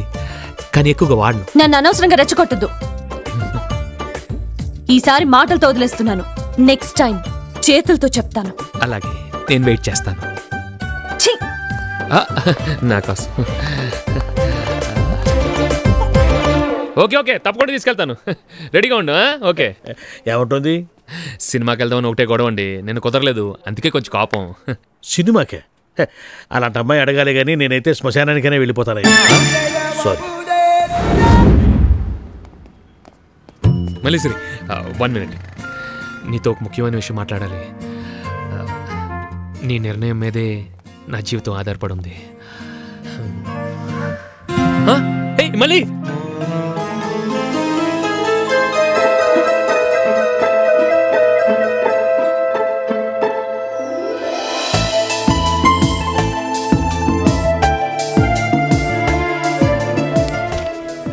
కానీ ఎక్కువగా వాడను. నన్ను అనవసరంగా రెచ్చగొట్టద్దు. ఈసారి మాటలతో వదిలేస్తున్నాను, నెక్స్ట్ టైం చేతులతో చెప్తాను. అలాగే, నేను వెయిట్ చేస్తాను. నా కోసం. ఓకే ఓకే, తప్పకుండా తీసుకెళ్తాను. రెడీగా ఉండు. ఓకే. ఏమంటుంది? సినిమాకి వెళ్దామని ఒకటే గొడవ అండి, నేను కుదరలేదు, అందుకే కొంచెం కోపం. సినిమాకే? అలాంటి అమ్మాయి అడగాలి, కానీ నేనైతే శ్మశానానికైనా వెళ్ళిపోతాను. సారీ. మల్లీశ్వరి, 1 మినిట్. నీతో ఒక ముఖ్యమైన విషయం మాట్లాడాలి. నీ నిర్ణయం మీదే నా జీవితం ఆధారపడి ఉంది. మళ్ళీ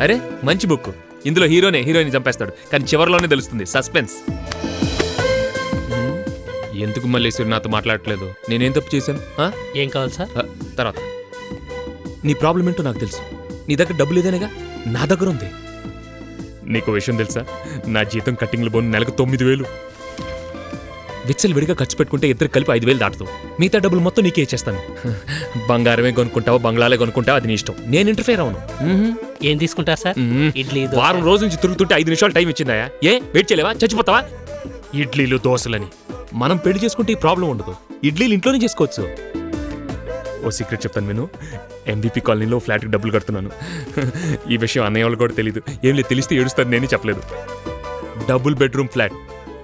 అరే మంచి బుక్. ఇందులో హీరోయిన్ చంపేస్తాడు, కానీ చివరిలోనే తెలుస్తుంది సస్పెన్స్. ఎందుకు మల్లేశ్వరి నాతో మాట్లాడట్లేదు? నేనేం తప్పు చేశాను? ఏం కావాలి సార్? తర్వాత నీ ప్రాబ్లం ఏంటో నాకు తెలుసు. నీ దగ్గర డబ్బు లేదనేగా, నా దగ్గర ఉంది. నీకు విషయం తెలుసా? నా జీతం కట్టింగ్లు పోను నెలకు 9,000. విచ్చలు విడిగా ఖర్చు పెట్టుకుంటే ఇద్దరు కలిపి 5,000 దాటుతావు. మిగతా డబ్బులు మొత్తం నీకే ఇచ్చేస్తాను. బంగారమే కొనుక్కుంటావా, బంగ్లాలే కొనుక్కుంటావా, అది నీ ఇష్టం. నేను ఇంటర్ఫేర్ అవును. ఏం తీసుకుంటారు సార్? ఇడ్లీ, వారం రోజు నుంచి తిరుగుతుంటే 5 నిమిషాలు టైం ఇచ్చిందా? వెయిట్ చేయలేవా? చచ్చిపోతావా? ఇడ్లీలు దోశలని. మనం పెళ్లి చేసుకుంటే ఈ ప్రాబ్లం ఉండదు. ఇడ్లీలు ఇంట్లోనే చేసుకోవచ్చు. ఓ సీక్రెట్ చెప్తాను నేను. MVP కాలనీలో ఫ్లాట్కి డబ్బులు కడుతున్నాను. ఈ విషయం అన్నయ్య వాళ్ళు కూడా తెలియదు. ఏం లేదు, తెలిస్తే ఏడుస్తారు, నేనే చెప్పలేదు. Double bedroom flat,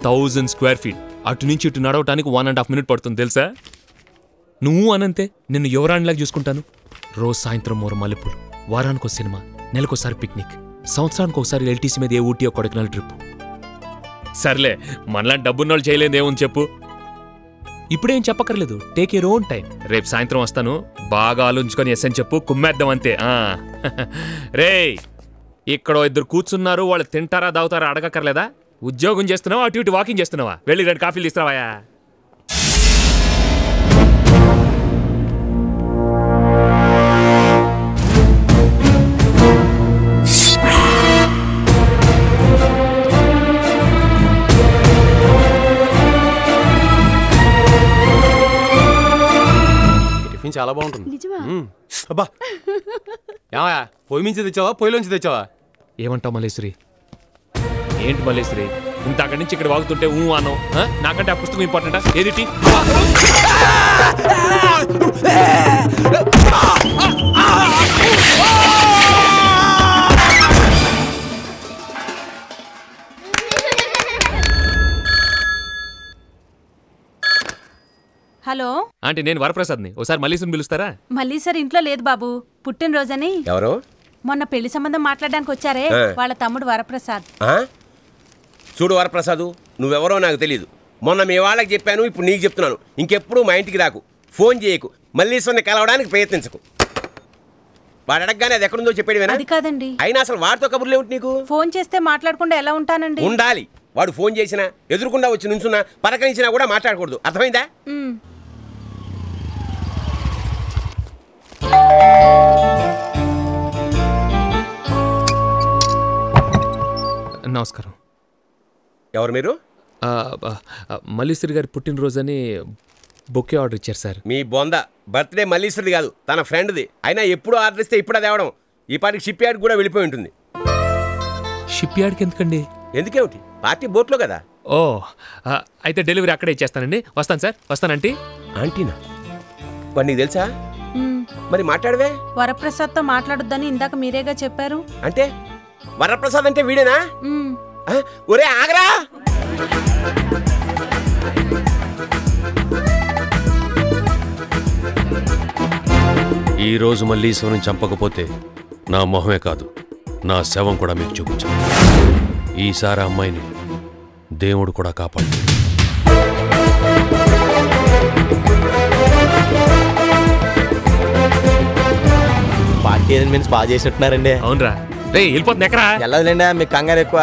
1000 square feet. అటు నుంచి ఇటు నడవటానికి 1.5 minute పడుతుంది తెలుసా? నువ్వు అనంతే నిన్ను యువరాణిలాగా చూసుకుంటాను. రోజు సాయంత్రం 3 మల్లెపూలు, వారానికి సినిమా, నెలకోసారి పిక్నిక్, సంవత్సరానికి ఒకసారి LTC మీద ఏ ఊటీ కొడైకెనాల్ ట్రిప్. సర్లే, మనలాంటి డబ్బున్నోళ్ళు చేయలేదు ఏముంది చెప్పు. ఇప్పుడేం చెప్పక్కర్లేదు, టేక్ యూర్ ఓన్ టైం. రేపు సాయంత్రం వస్తాను, బాగా ఆలోచించుకొని ఎస్ అని చెప్పు, కుమ్మేద్దాం అంతే. రే, ఇక్కడ 2 కూర్చున్నారు, వాళ్ళు తింటారా దావుతారా అడగక్కర్లేదా? ఉద్యోగం చేస్తున్నావా, అటు ఇటు వాకింగ్ చేస్తున్నావా? వెళ్ళి 2 కాఫీలు తీసుకురావాయా? చాలా బాగుంటుంది. అబ్బా, ఏమయ్యా, పొయ్యి మించి తెచ్చావా, పొయ్యిలోంచి తెచ్చావా? ఏమంటావు మల్లేశ్వరి? ఏంటి మల్లేశ్వరి, ఇంత అక్కడి నుంచి ఇక్కడ వాగుతుంటే అన్నావు? నాకంటే ఆ పుస్తకం ఇంపార్టెంటా? ఏది? హలో ఆంటీ, నేను వరప్రసాద్ని. ఒకసారి మల్లీసుని పిలుస్తారా? మల్లీశ్వర్ ఇంట్లో లేదు బాబు, పుట్టినరోజని. ఎవరు? మొన్న పెళ్లి సంబంధం మాట్లాడడానికి వచ్చారే, వాళ్ళ తమ్ముడు వరప్రసాద్. చూడు వరప్రసాద్, నువ్వెవరో నాకు తెలియదు. మొన్న మీ వాళ్ళకి చెప్పాను, ఇప్పుడు నీకు చెప్తున్నాను. ఇంకెప్పుడు మా ఇంటికి రాకు, ఫోన్ చేయకు, మల్లీశ్వరిని కలవడానికి ప్రయత్నించకు. వాడు అడగగానే అది ఎక్కడుందో చెప్పేది అది కాదండి. అయినా అసలు వాడితో కబుర్లు ఏమిటి నీకు? ఫోన్ చేస్తే మాట్లాడకుండా ఎలా ఉంటానండి? ఉండాలి. వాడు ఫోన్ చేసినా, ఎదురుకుండా వచ్చి నుంచున్నా, పలకరించినా కూడా మాట్లాడకూడదు. అర్థమైందా? నమస్కారం. ఎవరు మీరు? మల్లీశ్వరి గారి పుట్టినరోజని బొకే ఆర్డర్ ఇచ్చారు సార్. మీ బొంద బర్త్డే మల్లీశ్వరిది కాదు, తన ఫ్రెండ్ది. అయినా ఎప్పుడు ఆర్డర్ ఇస్తే ఇప్పుడు అది అవడం. ఈ పాటికి షిప్ యార్డ్ కూడా వెళ్ళిపోయి ఉంటుంది. షిప్ యార్డ్కి ఎందుకండి? ఎందుకేమిటి, పార్టీ బోట్లో కదా. ఓ, అయితే డెలివరీ అక్కడే ఇచ్చేస్తానండి. వస్తాను సార్. వస్తానంటీ. ఆంటీనా? మరి నీకు తెలుసా? మరి మాట్లాడవే. వరప్రసాద్తో మాట్లాడొద్దని ఇందాక మీరేగా చెప్పారు. అంటే వరప్రసాద్ అంటే వీడేనా? ఒరే ఆగరా! ఈరోజు మల్లీశ్వరం చంపకపోతే నా మొహమే కాదు, నా శవం కూడా మీకు చూపించాను. ఈసారి అమ్మాయిని దేవుడు కూడా కాపాడు. పార్టీ అరేంజ్మెంట్స్ బాగా చేసినట్టున్నారండి. అవునరా? రే, వెళ్ళిపోతుంది ఎక్కడా? వెళ్ళదులేండి, మీకు కంగారు ఎక్కువ.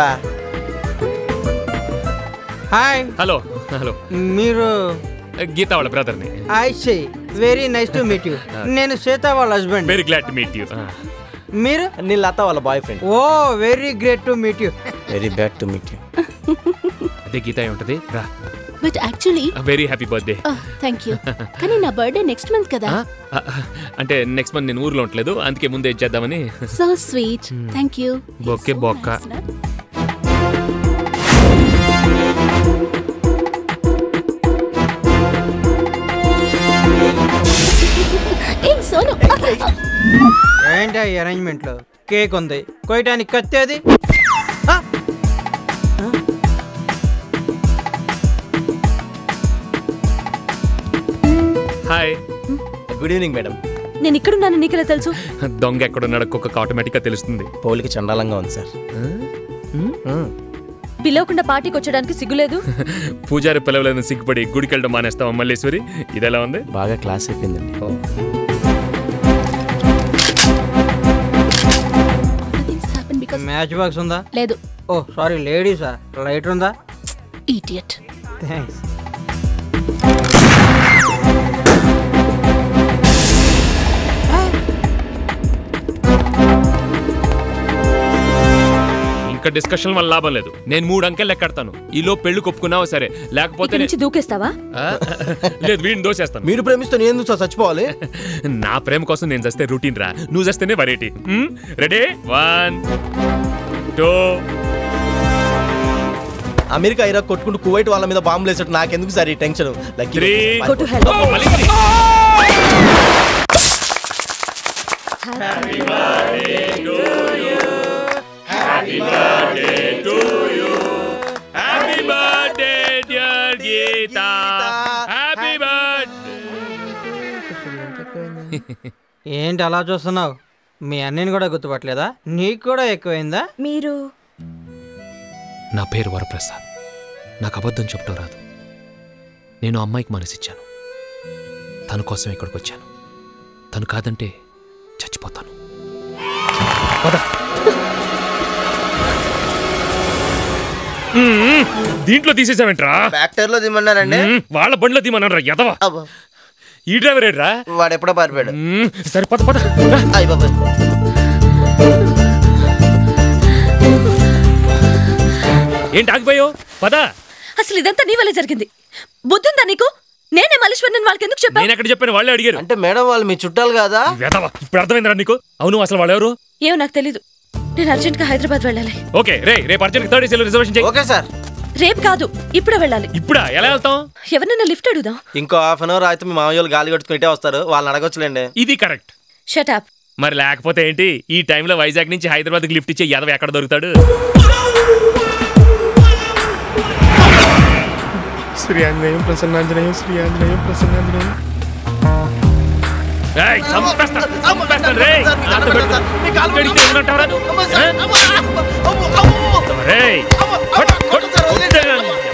హాయ్. హలో. హలో, మీరు గీతా వాళ్ళ బ్రదర్ని. I say very nice to meet you. నేను శ్వేత వాళ్ళ husband. Very glad to meet you. మీరు? నేను లత వాళ్ళ boyfriend. Oh, very great to meet you. Very bad to meet you. అదే గీతా ఉంటది. రా. But actually very happy birthday. Thank you. కానీ నా బర్త్డే నెక్స్ట్ మంత్ కదా. అంటే నెక్స్ట్ మంత్ నేను ఊర్లో ఉండలేదు, అందుకే ముందే ఇచ్చేద్దామని. So sweet. Thank you. Bouquet బొక్క. ఏంటి ఈ అరేంజ్మెంట్ లో? కేక్ ఉంది, కోయటానికి కత్తి అది. హాయ్. Good evening madam. నేను ఇక్కడున్నాను నీకెలా తెలుసు? దొంగ ఎక్కడున్నాడో కుక్కకు ఆటోమేటిక్గా తెలుస్తుంది. పోలికి చండాలంగా ఉంది సార్. పిలవకుండా పార్టీకి వచ్చడానికి సిగ్గులేదు? పూజారి పిలవలేదని సిగ్గుపడి గుడికి వెళ్ళడం మానేస్తావా మల్లేశ్వరి? ఇదెలా ఉంది? బాగా క్లాస్ అయిపోయిందండి. మ్యాచ్ బాక్స్ ఉందా? లేదు. ఓ సారీ, లేడీసా? లైటర్ ఉందా? ఇడియట్. థ్యాంక్స్. ఇంకా డిస్కషన్ వల్ల లాభం లేదు. నేను 3 అంకెలు లెక్కెడతాను. ఈలో పెళ్లి కొప్పుకున్నావా సరే, లేకపోతే దూకేస్తావా? లేదు, వీడిని దోసేస్తాను. మీరు ప్రేమిస్తే నేను చచ్చిపోవాలి? నా ప్రేమ కోసం నేను చస్తే రూటీన్ రా, నువ్వు చస్తేనే వెరైటీ. రెడీ? 1 2. అమెరికా ఇరాక్ కొట్టుకుంటూ కువైట్ వాళ్ళ మీద బాంబులు వేసట్టు నాకెందుకు సార్ ఈ tension? 3. Happy birthday to you. Happy birthday dear Geeta. Happy birthday. ఏంటి అలా చూస్తున్నావు? మీ అన్నని కూడా గుర్తుపట్టలేదా? నీకు కూడా ఎక్కువైందా? మీరు నా పేరు వరప్రసాద్. నాకు అబద్ధం చెప్పడం రాదు. నేను అమ్మాయికి మనసిచ్చాను. తన కోసం ఇక్కడికి వచ్చాను. తను కాదంటే చచ్చిపోతాను. దీంట్లో తీసేసావేంట్రా? ఫ్యాక్టరీలో దిమ్మన్నారండి. వాళ్ళ బండిలో దిమ్మన్నారా ఎదవా? ఈ డ్రైవర్ ఏడ్రా? వాడు ఎప్పుడో పారిపోయాడు. సరే పద పద. ఏంటి ఆగిపోయావు? పద. అసలు ఇదంతా నీ వల్లే జరిగింది. బుద్ధిందా నీకు? నేనే మల్లేశ్వరి వాళ్ళకి ఎందుకు చెప్పాను? నేను ఎక్కడ చెప్పాను? వాళ్ళే అడిగారు. అంటే మేడం వాళ్ళు మీ చుట్టాలు కాదా? ఇప్పుడు అర్థమైందిరా నీకు? అవును, అసలు వాళ్ళు ఎవరు? ఏమో నాకు తెలీదు. నేను అర్జెంట్ గా హైదరాబాద్ వెళ్ళాలి. ఓకే రేపు అర్జెంట్ 3rd AC రిజర్వేషన్ చేయి. Okay sir. రేపు కాదు, ఇప్పుడే వెళ్ళాలి. ఇప్పుడా? ఎలా వెళ్తాం? ఎవరినైనా లిఫ్ట్ అడుగుదాం. ఇంకో హాఫ్ అన్ అవర్ అయితే మీ మామయ్యలు గాలి కట్టుకుంటే వస్తారు, వాళ్ళని అడగొచ్చులేండి. ఇది కరెక్ట్. Shut up. మరి లేకపోతే ఏంటి? ఈ టైంలో వైజాగ్ నుంచి హైదరాబాద్కి లిఫ్ట్ ఇచ్చే యాదవ్ ఎక్కడ దొరుకుతాడు? శ్రీ ఆంజనేయం ప్రసన్నాంజనేయం, శ్రీ ఆంజనేయం ప్రసన్నాంజనేయం.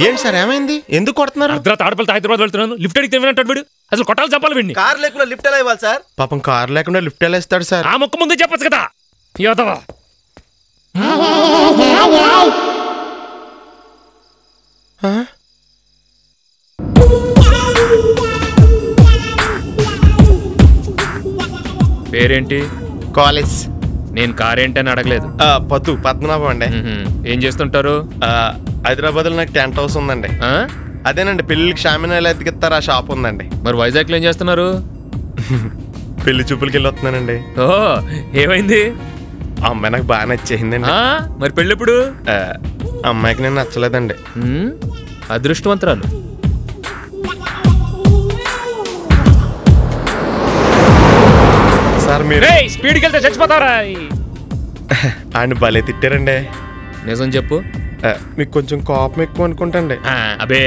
ఏంటి సార్ ఏమైంది? ఎందుకు కొడుతున్నారు? తాడపల్లి హైదరాబాద్ వెళ్తున్నాను, లిఫ్ట్ అడిగితే ఏమంటాడు వీడు? అసలు కొట్టాలి చంపాలి వీడిని. కార్ లేకుండా లిఫ్ట్ ఎలా ఇవ్వాలి సార్? పాపం కార్ లేకుండా లిఫ్ట్ ఎలా ఇస్తాడు సార్? ఆ మొక్క ముందే చెప్పచ్చు కదా యోధవా. పేరేంటి? కాలేజ్. నేను కారేంటని అడగలేదు. పద్దు పద్మనాభం అండి. ఏం చేస్తుంటారు? హైదరాబాద్ లో నాకు టెంట్ హౌస్ ఉందండి. అదేనండి, పెళ్లికి షామినాలు ఎత్తికిస్తారు, ఆ షాప్ ఉందండి. మరి వైజాగ్ లో ఏం చేస్తున్నారు? పెళ్లి చూపులకి వెళ్ళి వస్తున్నానండి. ఓ, ఏమైంది? ఆ అమ్మాయి నాకు బాగా నచ్చేసిందండి. మరి పెళ్ళి ఎప్పుడు? అమ్మాయికి నేను నచ్చలేదండి. అదృష్టవంతరాలు. సార్ మీరు స్పీడ్కి వెళ్తే చచ్చిపోతారా? ఆయన భలే తిట్టారండి. నిజం చెప్పు. మీకు కొంచెం కోపం ఎక్కువ అనుకుంటండి. అబే,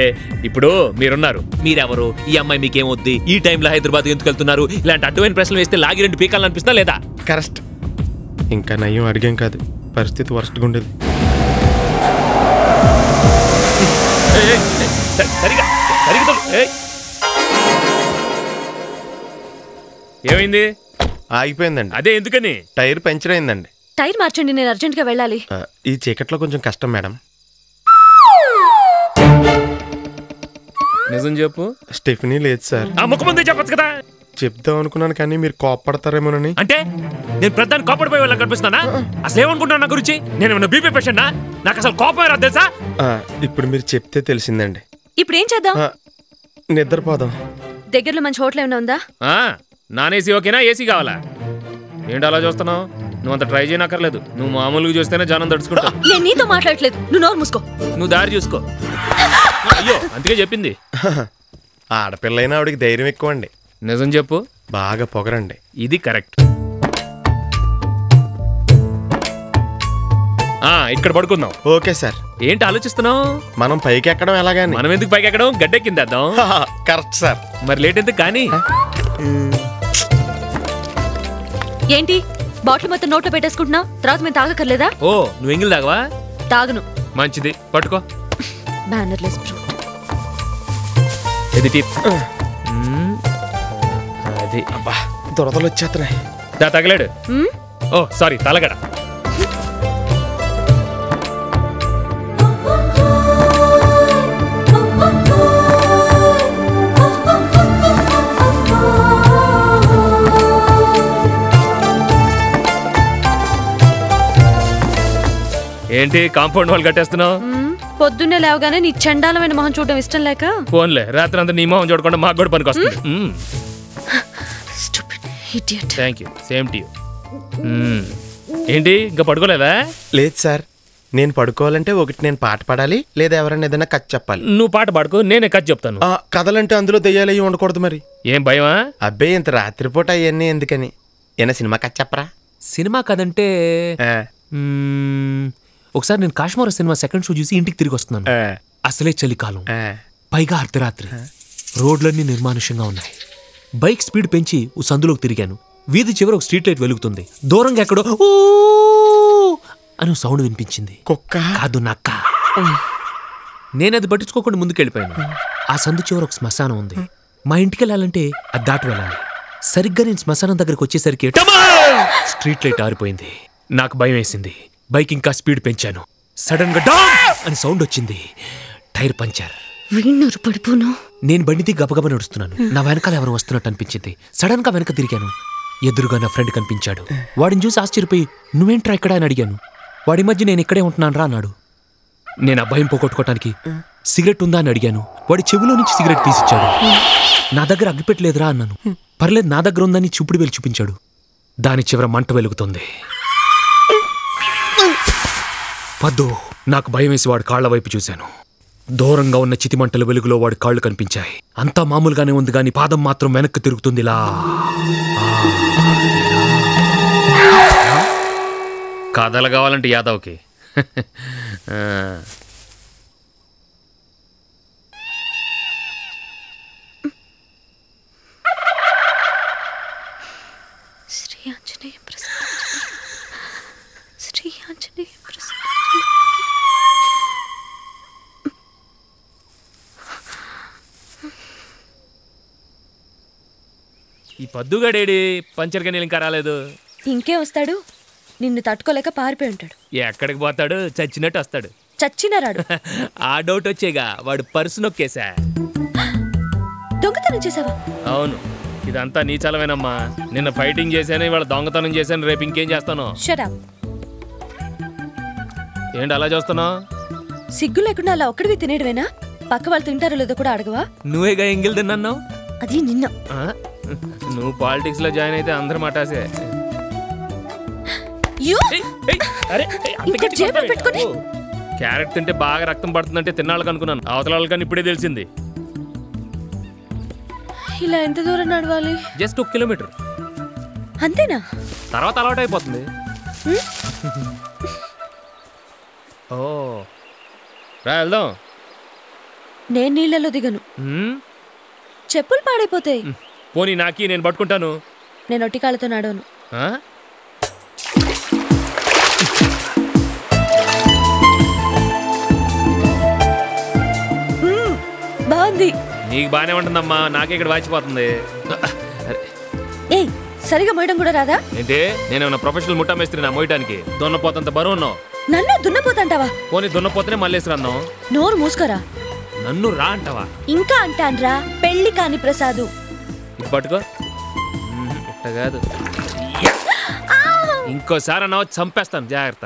ఇప్పుడు మీరున్నారు, మీరెవరు, ఈ అమ్మాయి మీకేమొద్ది, ఈ టైంలో హైదరాబాద్ ఎందుకు వెళ్తున్నారు, ఇలాంటి అడ్డమైన ప్రశ్నలు వేస్తే లాగి 2 పీకాలని అనిపిస్తా లేదా? కరెక్ట్. ఇంకా నయ్యం అడిగాం కాదు, పరిస్థితి వర్స్ట్గా ఉండేది. ఏమైంది? ఆగిపోయిందండి. అదే ఎందుకని? టైర్ పంచర్ అయిందండి. టైర్ మార్చండి, నేను అర్జెంట్ గా వెళ్ళాలి. ఈ చీకట్లో కొంచెం కష్టం మేడం. నిజం చెప్పు. స్టెఫనీ లేదు సార్. ఆ ముఖం ముందే చెప్పొచ్చు కదా. చెప్దాం అనుకున్నాను కానీ మీరు కోపడతారేమోనని. అంటే నేను ప్రధాని కోపడిపోయే వాళ్ళకి కనిపిస్తానా? అసలు ఏమనుకుంటున్నా నా గురించి? నేను ఏమన్నా బీపీ పేషెంట్? నాకు అసలు కోపం రాదు తెలుసా? ఇప్పుడు మీరు చెప్తే తెలిసిందండి. ఇప్పుడు ఏం చేద్దాం? నిద్రపోదాం. దగ్గరలో మంచి హోటల్ ఏమైనా ఉందా? నాన్ ఏసీ ఓకేనా, ఏసీ కావాలా? ఏంటి అలా చూస్తున్నావు? నువ్వు అంత ట్రై చేయనక్కర్లేదు. నువ్వు మామూలుగా చూస్తేనే జనం తడుచుకుంటావు. నేను నీతో మాట్లాడట్లేదు, నువ్వు నోరు మూసుకో. నువ్వు దారి చూసుకో. అయ్యో, అందుకే చెప్పింది. ఆడపిల్లైనా ఆవిడకి ధైర్యం ఎక్కువ అండి. నిజం చెప్పు. బాగా పొగరండి. ఇది కరెక్ట్. ఇక్కడ పడుకుందాం. Okay sir. ఏంటి ఆలోచిస్తున్నావు? మనం పైకి ఎక్కడం ఎలాగాని? మనం ఎందుకు పైకి ఎక్కడం? గడ్డెక్కిందేద్దాం. Correct sir. మరి లేట్ ఎందుకు? కానీ ఏంటి బాటిల్ మొత్తం నోట్లో పెట్టేసుకుంటున్నా? తర్వాత మేము తాగక్కర్లేదా? ఓ నువ్వు ఎంగిల్ తాగవా? తాగను. మంచిది, పట్టుకో. బ్యానర్లెస్ బ్రో. ఇది టిప్. అది అబ్బా దొరదలు వచ్చేస్తున్నాయి. తగలాడు. ఓ సారీ, తలగడ. ఏంటి కాంపౌండ్ వాల్ కట్టేస్తున్నావు? పొద్దున్నే లేవగానే నీ చండాలమైన మొహం చూడడం ఇష్టం లేక. ఫోన్లే, రాత్రి అంతా నీ మొహం చూడకుండా మాకు కూడా పనికి వస్తుంది. Thank you, same to you. ఏంటి ఇంకా పడుకోలేదా? లేదు సార్, నేను పడుకోవాలంటే ఒకటి నేను పాట పాడాలి, లేదా ఎవరైనా ఏదైనా కథ చెప్పాలి. నువ్వు పాట పాడుకో, నేనే కథ చెప్తాను. కథలంటే అందులో దెయ్యాలు అయ్యి ఉండకూడదు మరి. ఏం భయమా? అబ్బాయి ఇంత రాత్రిపూట అవన్నీ ఎందుకని. ఏనా సినిమా కథ చెప్పరా? సినిమా కదంటే ఒకసారి నేను కాశ్మీర్ సినిమా సెకండ్ షో చూసి ఇంటికి తిరిగి వస్తున్నాను. అసలే చలికాలం, పైగా అర్ధరాత్రి, రోడ్లన్నీ నిర్మానుష్యంగా ఉన్నాయి. బైక్ స్పీడ్ పెంచి ఓ సందులోకి తిరిగాను. వీధి చివర ఒక స్ట్రీట్ లైట్ వెలుగుతుంది. దూరంగా ఎక్కడో అని సౌండ్ వినిపించింది. కుక్క కాదు, నక్క. నేనది పట్టించుకోకుండా ముందుకెళ్ళిపోయాను. ఆ సందు చివర ఒక శ్మశానం ఉంది. మా ఇంటికి వెళ్ళాలంటే అది దాటి వెళ్ళాలి. సరిగ్గా నేను శ్మశానం దగ్గరికి వచ్చేసరికి స్ట్రీట్ లైట్ ఆరిపోయింది. నాకు భయం వేసింది. బైక్ ఇంకా స్పీడ్ పెంచాను. సడన్ గా డామ్ అని సౌండ్ వచ్చింది. Tyre puncture. పడిపోను. నేను బండిది గబగబా నడుస్తున్నాను. నా వెనకాల ఎవరు వస్తున్నట్టు అనిపించింది. సడన్ గా వెనక తిరిగాను. ఎదురుగా నా ఫ్రెండ్ కనిపించాడు. వాడిని చూసి ఆశ్చర్యపోయి నువ్వేంట్రా ఇక్కడ అని అడిగాను. వాడి మధ్య నేను ఇక్కడే ఉంటున్నాను రా అన్నాడు. నేను ఆ భయం పోగొట్టుకోవటానికి సిగరెట్ ఉందా అని అడిగాను. వాడి చెవిలో నుంచి సిగరెట్ తీసిచ్చాడు. నా దగ్గర అగ్గిపెట్టలేదురా అన్నాను. పర్లేదు, నా దగ్గర ఉందని చూపుడు వేలు చూపించాడు. దాని చివర మంట వెలుగుతుంది. పద్దు, నాకు భయం వేసి వాడి కాళ్ల వైపు చూశాను. దూరంగా ఉన్న చితిమంటల వెలుగులో వాడి కాళ్ళు కనిపించాయి. అంతా మామూలుగానే ఉంది గాని పాదం మాత్రం వెనక్కి తిరుగుతుందిలా. కథలు కావాలంటే యాదవ్కి. శ్రీ ఆంజనేయ ప్రసాద్, శ్రీ ఆంజనేయ ప్రసాద్. ఈ పద్దుగాడేడి పంచర్గా నీళ్ళు ఇంకా రాలేదు. ఇంకే వస్తాడు, నిన్ను తట్టుకోలేక పారిపోయి ఉంటాడు. ఎక్కడికి పోతాడు? చచ్చినట్టు వస్తాడు. చచ్చినా రాడు. ఆ డౌట్ వచ్చేగా, వాడు పర్సు నొక్కేశా. దొంగతనం చేసావా? అవును, ఇదంతా నీచలమేనమ్మా. నిన్న ఫైటింగ్ చేశాను, ఇవాళ దొంగతనం చేశాను, రేపు ఇంకేం చేస్తాను? Shut up. ఏంటి అలా చూస్తున్నావు? సిగ్గు లేకుండా అలా ఒక్కడివి తినేయడమేనా? పక్క వాళ్ళు తింటారో లేదో కూడా అడగవా? నువ్వేగా ఎంగిల్ తిన్నావు. అది నిన్న. నువ్వు పాలిటిక్స్ లో జాయిన్ అయితే అందరూ మటాసే. క్యారెట్ తింటే బాగా రక్తం పడుతుందంటే తిన్నాళ్ళకి అనుకున్నాను. అవతల వాళ్ళకని ఇప్పుడే తెలిసింది. ఇలా ఎంత దూరం నడవాలి? జస్ట్ 1 కిలోమీటర్ అంతేనా? తర్వాత అలవాటు అయిపోతుంది. ఓ రా వెళ్దాం. నేను నీళ్ళలో దిగను. చెప్పులు పాడైపోతాయి. పోనీ నాకి, నేను పట్టుకుంటాను. నేను ఒట్టి కాళ్ళతో నడవను. బాగుంది. నీకు బానే ఉంటుందమ్మా, నాకే ఇక్కడ వాచిపోతుంది. ఏయ్, సరిగా మోయడం కూడా రాదా? ఏంటి, నేనేమన్నా ప్రొఫెషనల్ ముఠా మేస్త్రి నా మోయటానికి? దున్నపోతంత బరువు ఉన్నావు. నన్ను దున్నపోతంటావా? పోనీ దున్నపోతేనే మళ్ళేసి రన్నావు. నోరు మూసుకోరా. నన్ను రా అంటావా? ఇంకా అంటాన్రా, పెళ్లి కాని ప్రసాదు. ఇది పట్టుకో. ఇట్ట కాదు, ఇంకోసారి అన్నావు చంపేస్తాను, జాగ్రత్త.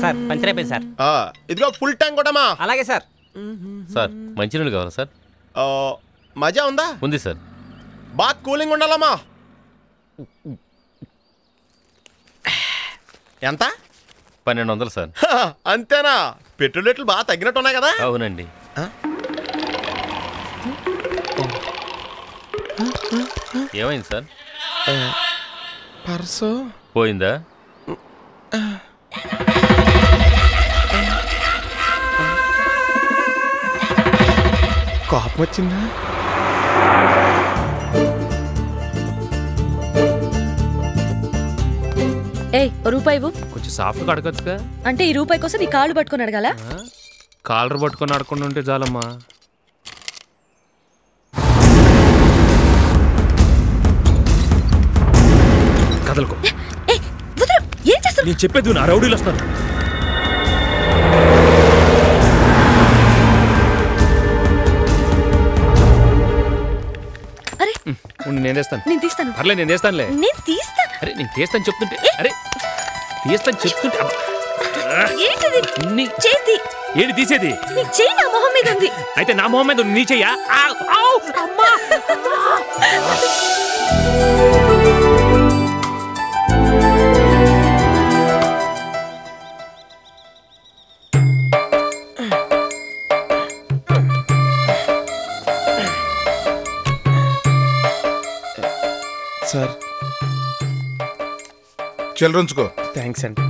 సార్ పంచర్ అయిపోయింది సార్. ఇదిగో ఫుల్ ట్యాంక్ కూడా. అలాగే సార్. సార్ మంచినీళ్ళు కావాలా సార్? మజా ఉందా? ఉంది సార్. బాగా కూలింగ్ ఉండాలమ్మా. ఎంత? 1200 సార్. అంతేనా? పెట్రోల్ రేట్లు బాగా తగ్గినట్టు ఉన్నాయి కదా? అవునండి. ఏమైంది సార్? పర్సు పోయిందా? కోపం వచ్చిందా? ఏయ్ రూపాయి ఇవ్వు. కొంచెం సాఫ్ట్గా అడగచ్చుగా. అంటే ఈ రూపాయి కోసం నీ కాళ్ళు పట్టుకొని అడగాలా? కాలర్ పట్టుకొని అడగకుండా ఉంటే చాలమ్మా. కదలకు. ఏం చేస్తారు? నేను చెప్పేది నా రౌడీలు వస్తారు. అరే నేను తెస్తాను. నేను తీస్తాను. పర్లేదు నేను తెస్తానులే. నేను తీస్తాను. అరే నేను తీస్తాను చెప్తుంటే. అరే తీస్తాను చెప్తుంటే. ఏంటిది? చేతి ఏంటి తీసేది? నీ చెయ్యి నా మొహం మీద ఉంది. అయితే నా మొహం మీద నీ చెయ్యా? అమ్మా సార్ చిల్లరుంచుకో. థ్యాంక్స్ అండి.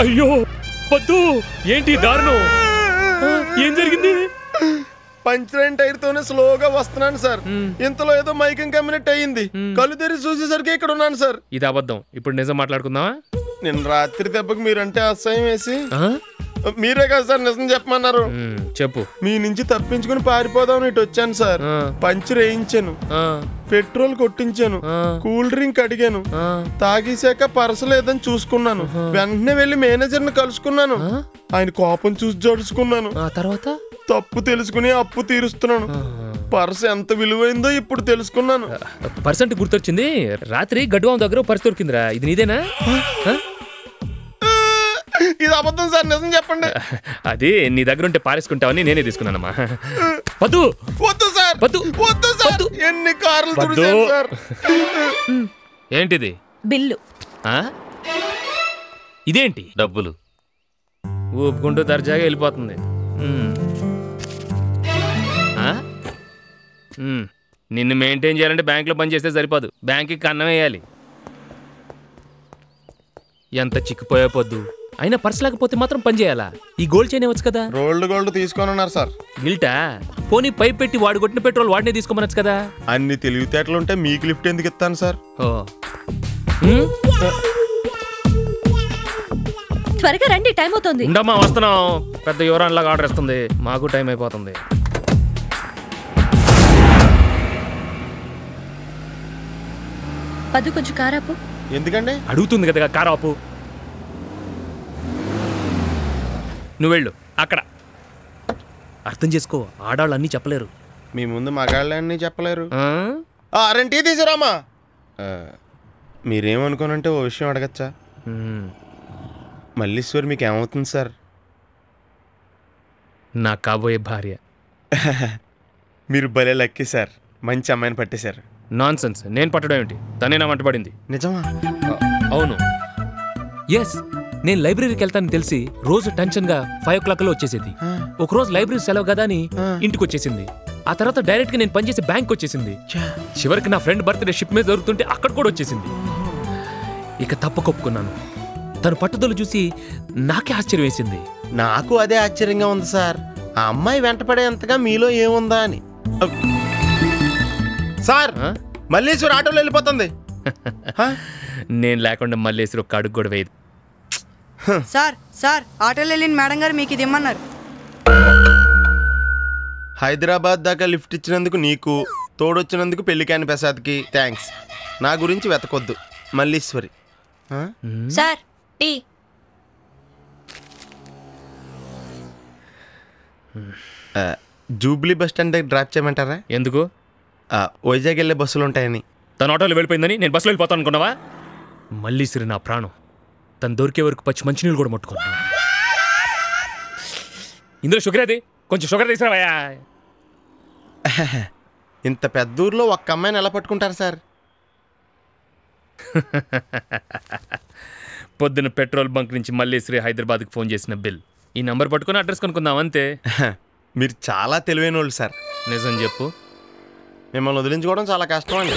అయ్యో వద్దు. ఏంటి దారుణం? ఏం జరిగింది? పంచరైన టైర్ తోనే స్లోగా వస్తున్నాను సార్. ఇంతలో ఏదో మైకింగ్ కమ్యూనిట్ అయ్యింది. కళ్ళు తెరిచి చూసేసరికి ఇక్కడ ఉన్నాను సార్. ఇది అబద్ధం. ఇప్పుడు నిజం మాట్లాడుకుందామా? నిన్న రాత్రి దెబ్బకి మీరంటే అసహ్యం వేసి మీరే కదా సార్ నిజం చెప్పమన్నారు. చెప్పు. మీ నుంచి తప్పించుకుని పారిపోదాం ఇటు వచ్చాను సార్. పంచర్ వేయించాను, పెట్రోల్ కొట్టించాను, కూల్ డ్రింక్ అడిగాను, తాగేశాక పర్సు లేదని చూసుకున్నాను. వెంటనే వెళ్లి మేనేజర్ ని కలుసుకున్నాను. ఆయన కోపం చూసి జడుచుకున్నాను. తర్వాత తప్పు తెలుసుకుని అప్పు తీరుస్తున్నాను. పర్సు ఎంత విలువైందో ఇప్పుడు తెలుసుకున్నాను. పర్సెంట్ గుర్తొచ్చింది. రాత్రి గడ్డువాం దగ్గర పర్సు దొరికిందిరా. ఇది నీదేనా? ఇది అబద్ధం సార్, నిజం చెప్పండి. అది నీ దగ్గర ఉంటే పారేసుకుంటావని నేనే తీసుకున్నానమ్మా. వద్దు వద్దు సార్, వద్దు సార్. ఎన్ని కార్లు తుడిచాను సార్. ఏంటిది? బిల్లు. ఇదేంటి? డబ్బులు. ఊపుకుంటూ దర్జాగా వెళ్ళిపోతుంది. నిన్ను మెయింటైన్ చేయాలంటే బ్యాంకులో పని చేస్తే సరిపోదు. బ్యాంక్కి కన్నం వేయాలి. ఎంత చిక్కిపోయా పొద్దు. అయినా పర్స్ లేకపోతే మాత్రం పని చేయాలా? ఈ గోల్డ్ చైన్ ఇవ్వచ్చు కదా. గోల్డ్ తీసుకొని సార్. గిల్టా? పోనీ పైప్ పెట్టి వాడు కొట్టిన పెట్రోల్ వాడినే తీసుకోమనొచ్చు కదా. అన్ని తెలివితేటలు ఉంటే మీకు లిఫ్ట్ ఎందుకు ఇస్తాను సార్? త్వరగా రండి, టైం అవుతుంది. ఉండమ్మా వస్తున్నాం. పెద్ద యువరాన్లాగా ఆర్డర్ ఇస్తుంది. మాకు టైం అయిపోతుంది. పద్దు కొంచెం కారాపు. ఎందుకండి? అడుగుతుంది కదా కారాపు. నువ్వు వెళ్ళు. అక్కడ అర్థం చేసుకో. ఆడాళ్ళు అన్నీ చెప్పలేరు. మీ ముందు మగాళ్ళన్నీ చెప్పలేరు. అరంటీ తీసురామా. మీరేమనుకోనంటే ఓ విషయం అడగచ్చా? మల్లీశ్వరి మీకు ఏమవుతుంది సార్? నా కాబోయే భార్య. మీరు భలే లక్కీ సార్. మంచి అమ్మాయిని పట్టేశారు. Non sense. నేను పట్టడం ఏమిటి? తనే నా వంట పడింది. నిజమా? అవును. ఎస్. నేను లైబ్రరీకి వెళ్తానని తెలిసి రోజు టెన్షన్గా 5 o'clock వచ్చేసేది. ఒకరోజు లైబ్రరీ సెలవు కదా అని ఇంటికి వచ్చేసింది. ఆ తర్వాత డైరెక్ట్గా నేను పనిచేసే బ్యాంక్ వచ్చేసింది. చివరికి నా ఫ్రెండ్ బర్త్డే షిప్ మీద జరుగుతుంటే అక్కడ కూడా వచ్చేసింది. ఇక తప్పకొప్పుకున్నాను. తను పట్టుదల చూసి నాకే ఆశ్చర్యం వేసింది. నాకు అదే ఆశ్చర్యంగా ఉంది సార్. ఆ అమ్మాయి వెంటపడేంతగా మీలో ఏముందా అని. సార్ మల్లేశ్వరి ఆటోలో వెళ్ళిపోతుంది. నేను లేకుండా మల్లేశ్వరి ఒక్క అడుగు కూడా వేయదు. సార్ ఆటోలో వెళ్ళిన మేడం గారు మీకు ఇది ఇమ్మన్నారు. హైదరాబాద్ దాకా లిఫ్ట్ ఇచ్చినందుకు నీకు, తోడొచ్చినందుకు పెళ్లికాని ప్రసాద్కి థ్యాంక్స్. నా గురించి వెతకొద్దు. Malleswari. Sir tea. Jubilee bus stand దగ్గర డ్రాప్ చేయమంటారా? ఎందుకు? వైజాగ్ వెళ్ళే బస్సులు ఉంటాయని. తన ఆటోలో వెళ్ళిపోయిందని నేను బస్సులో వెళ్ళిపోతాను అనుకున్నావా? మల్లీశ్వరి నా ప్రాణం. తను దొరికే వరకు పచ్చి మంచినీళ్ళు కూడా ముట్టుకున్నాను. ఇందులో షుగర్ అది. కొంచెం షుగర్ తీసుకురావయ్యా. ఇంత పెద్ద ఊర్లో ఒక్క అమ్మాయిని ఎలా పట్టుకుంటారు సార్? పొద్దున పెట్రోల్ బంక్ నుంచి మల్లేశ్వరి హైదరాబాద్కి ఫోన్ చేసిన బిల్. ఈ నంబర్ పట్టుకుని అడ్రస్ కనుక్కుందాం అంతే. మీరు చాలా తెలివైన వాళ్ళు సార్. నిజం చెప్పు. మిమ్మల్ని వదిలించుకోవడం చాలా కష్టం అండి.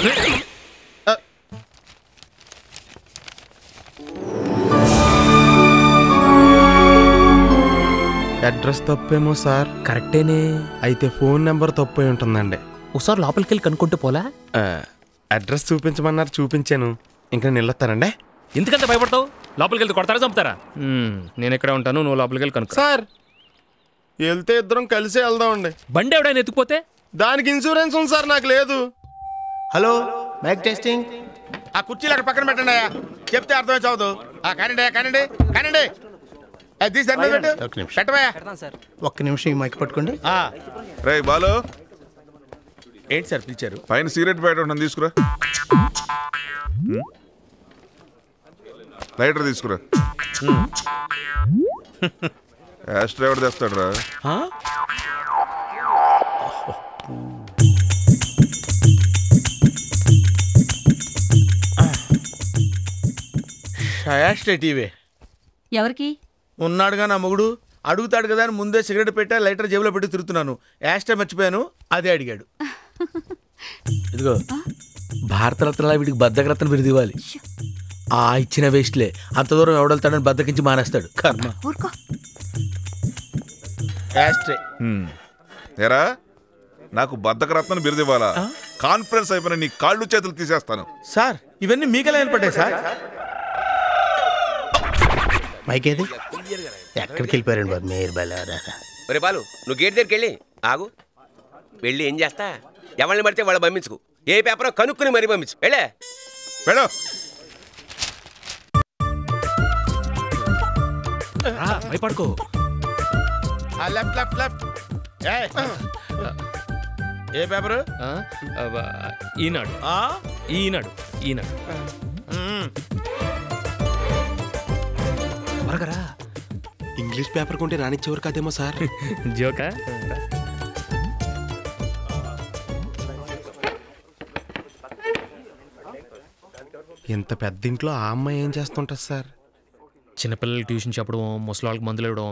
అడ్రస్ తప్పేమో సార్. కరెక్టేనే. అయితే ఫోన్ నెంబర్ తప్పై ఉంటుందండి. ఒకసారి లోపలికి వెళ్ళి కనుక్కుంటూ పోలా? అడ్రస్ చూపించమన్నారు, చూపించాను. ఇంకా నిల్లొస్తానండి. ఎందుకంత భయపడతావు? లోపలికి వెళ్తే కొడతారా, చంపుతారా? నేను ఎక్కడ ఉంటాను, నువ్వు లోపలికి వెళ్ళి కనుక్కో. సార్ వెళ్తే ఇద్దరం కలిసే వెళ్దామండి. బండి ఎవడైనా ఎత్తుకుపోతే? దానికి ఇన్సూరెన్స్ ఉంది సార్, నాకు లేదు. Hello, mike testing. ఆ కుర్చీలు అక్కడ పక్కన పెట్టండి అయ్యా, చెప్తే అర్థమే చదువు. కానండి కానండి కానండి, పెట్టవా. ఒక్క నిమిషం ఈ మైక్ పట్టుకోండి. రే బాలు, ఏంటి సార్ పిలిచారు? పైన సిగరెట్ ప్యాకెట్ ఉంటుంది, తీసుకురా. లైటర్ తీసుకురా. యాస్ట్రా ఎవరు తెస్తాడు రా? టీవీ ఎవరికి ఉన్నాడుగా నా మొగుడు, అడుగుతాడు కదా అని ముందే సిగరెట్ పెట్టా, లైటర్ జేబులో పెట్టి తిరుగుతున్నాను. యాస్ట్రా మర్చిపోయాను, అదే అడిగాడు. ఇదిగో భారతరత్న వీడికి బద్దకరత్న బిరుదు ఇవ్వాలి. ఆ ఇచ్చిన వేస్ట్లే, అంత దూరం ఎవడెళ్తాడని బద్దకించి మానేస్తాడు. కర్మ. యాస్ట్రే. ఏరా, నాకు బద్దకరత్న బిరుదు ఇవ్వాలా? కాన్ఫరెన్స్ అయిపోయిన నీ కాళ్ళు చేతులు తీసేస్తాను. సార్ ఇవన్నీ మీకెలా ఏర్పడ్డాయి సార్? మైక్ ఏది? ఎక్కడికి వెళ్ళిపోయారండి బాబు మీరు? ఒరే బాలు, నువ్వు గేట్ దగ్గరికి వెళ్ళి ఆగు. వెళ్ళి ఏం చేస్తా, ఎవరిని పడితే వాళ్ళు పంపించుకు. ఏ పేపరో కనుక్కుని మరీ పంపించు. వెళ్ళే వెళ్ళు. భయపడుకో. Left left left. ఏ పేపరు? ఈనాడు. ఈనాడు. ఈనాడు. త్వరగా ఇంగ్లీష్ పేపర్ కొంటే రానిచ్చేవారు కాదేమో సార్. జోకా? ఇంత పెద్ద ఇంట్లో ఆ అమ్మాయి ఏం చేస్తుంటుంది సార్? చిన్నపిల్లలకి ట్యూషన్ చెప్పడం, ముసలి వాళ్ళకి మందులు ఇవ్వడం,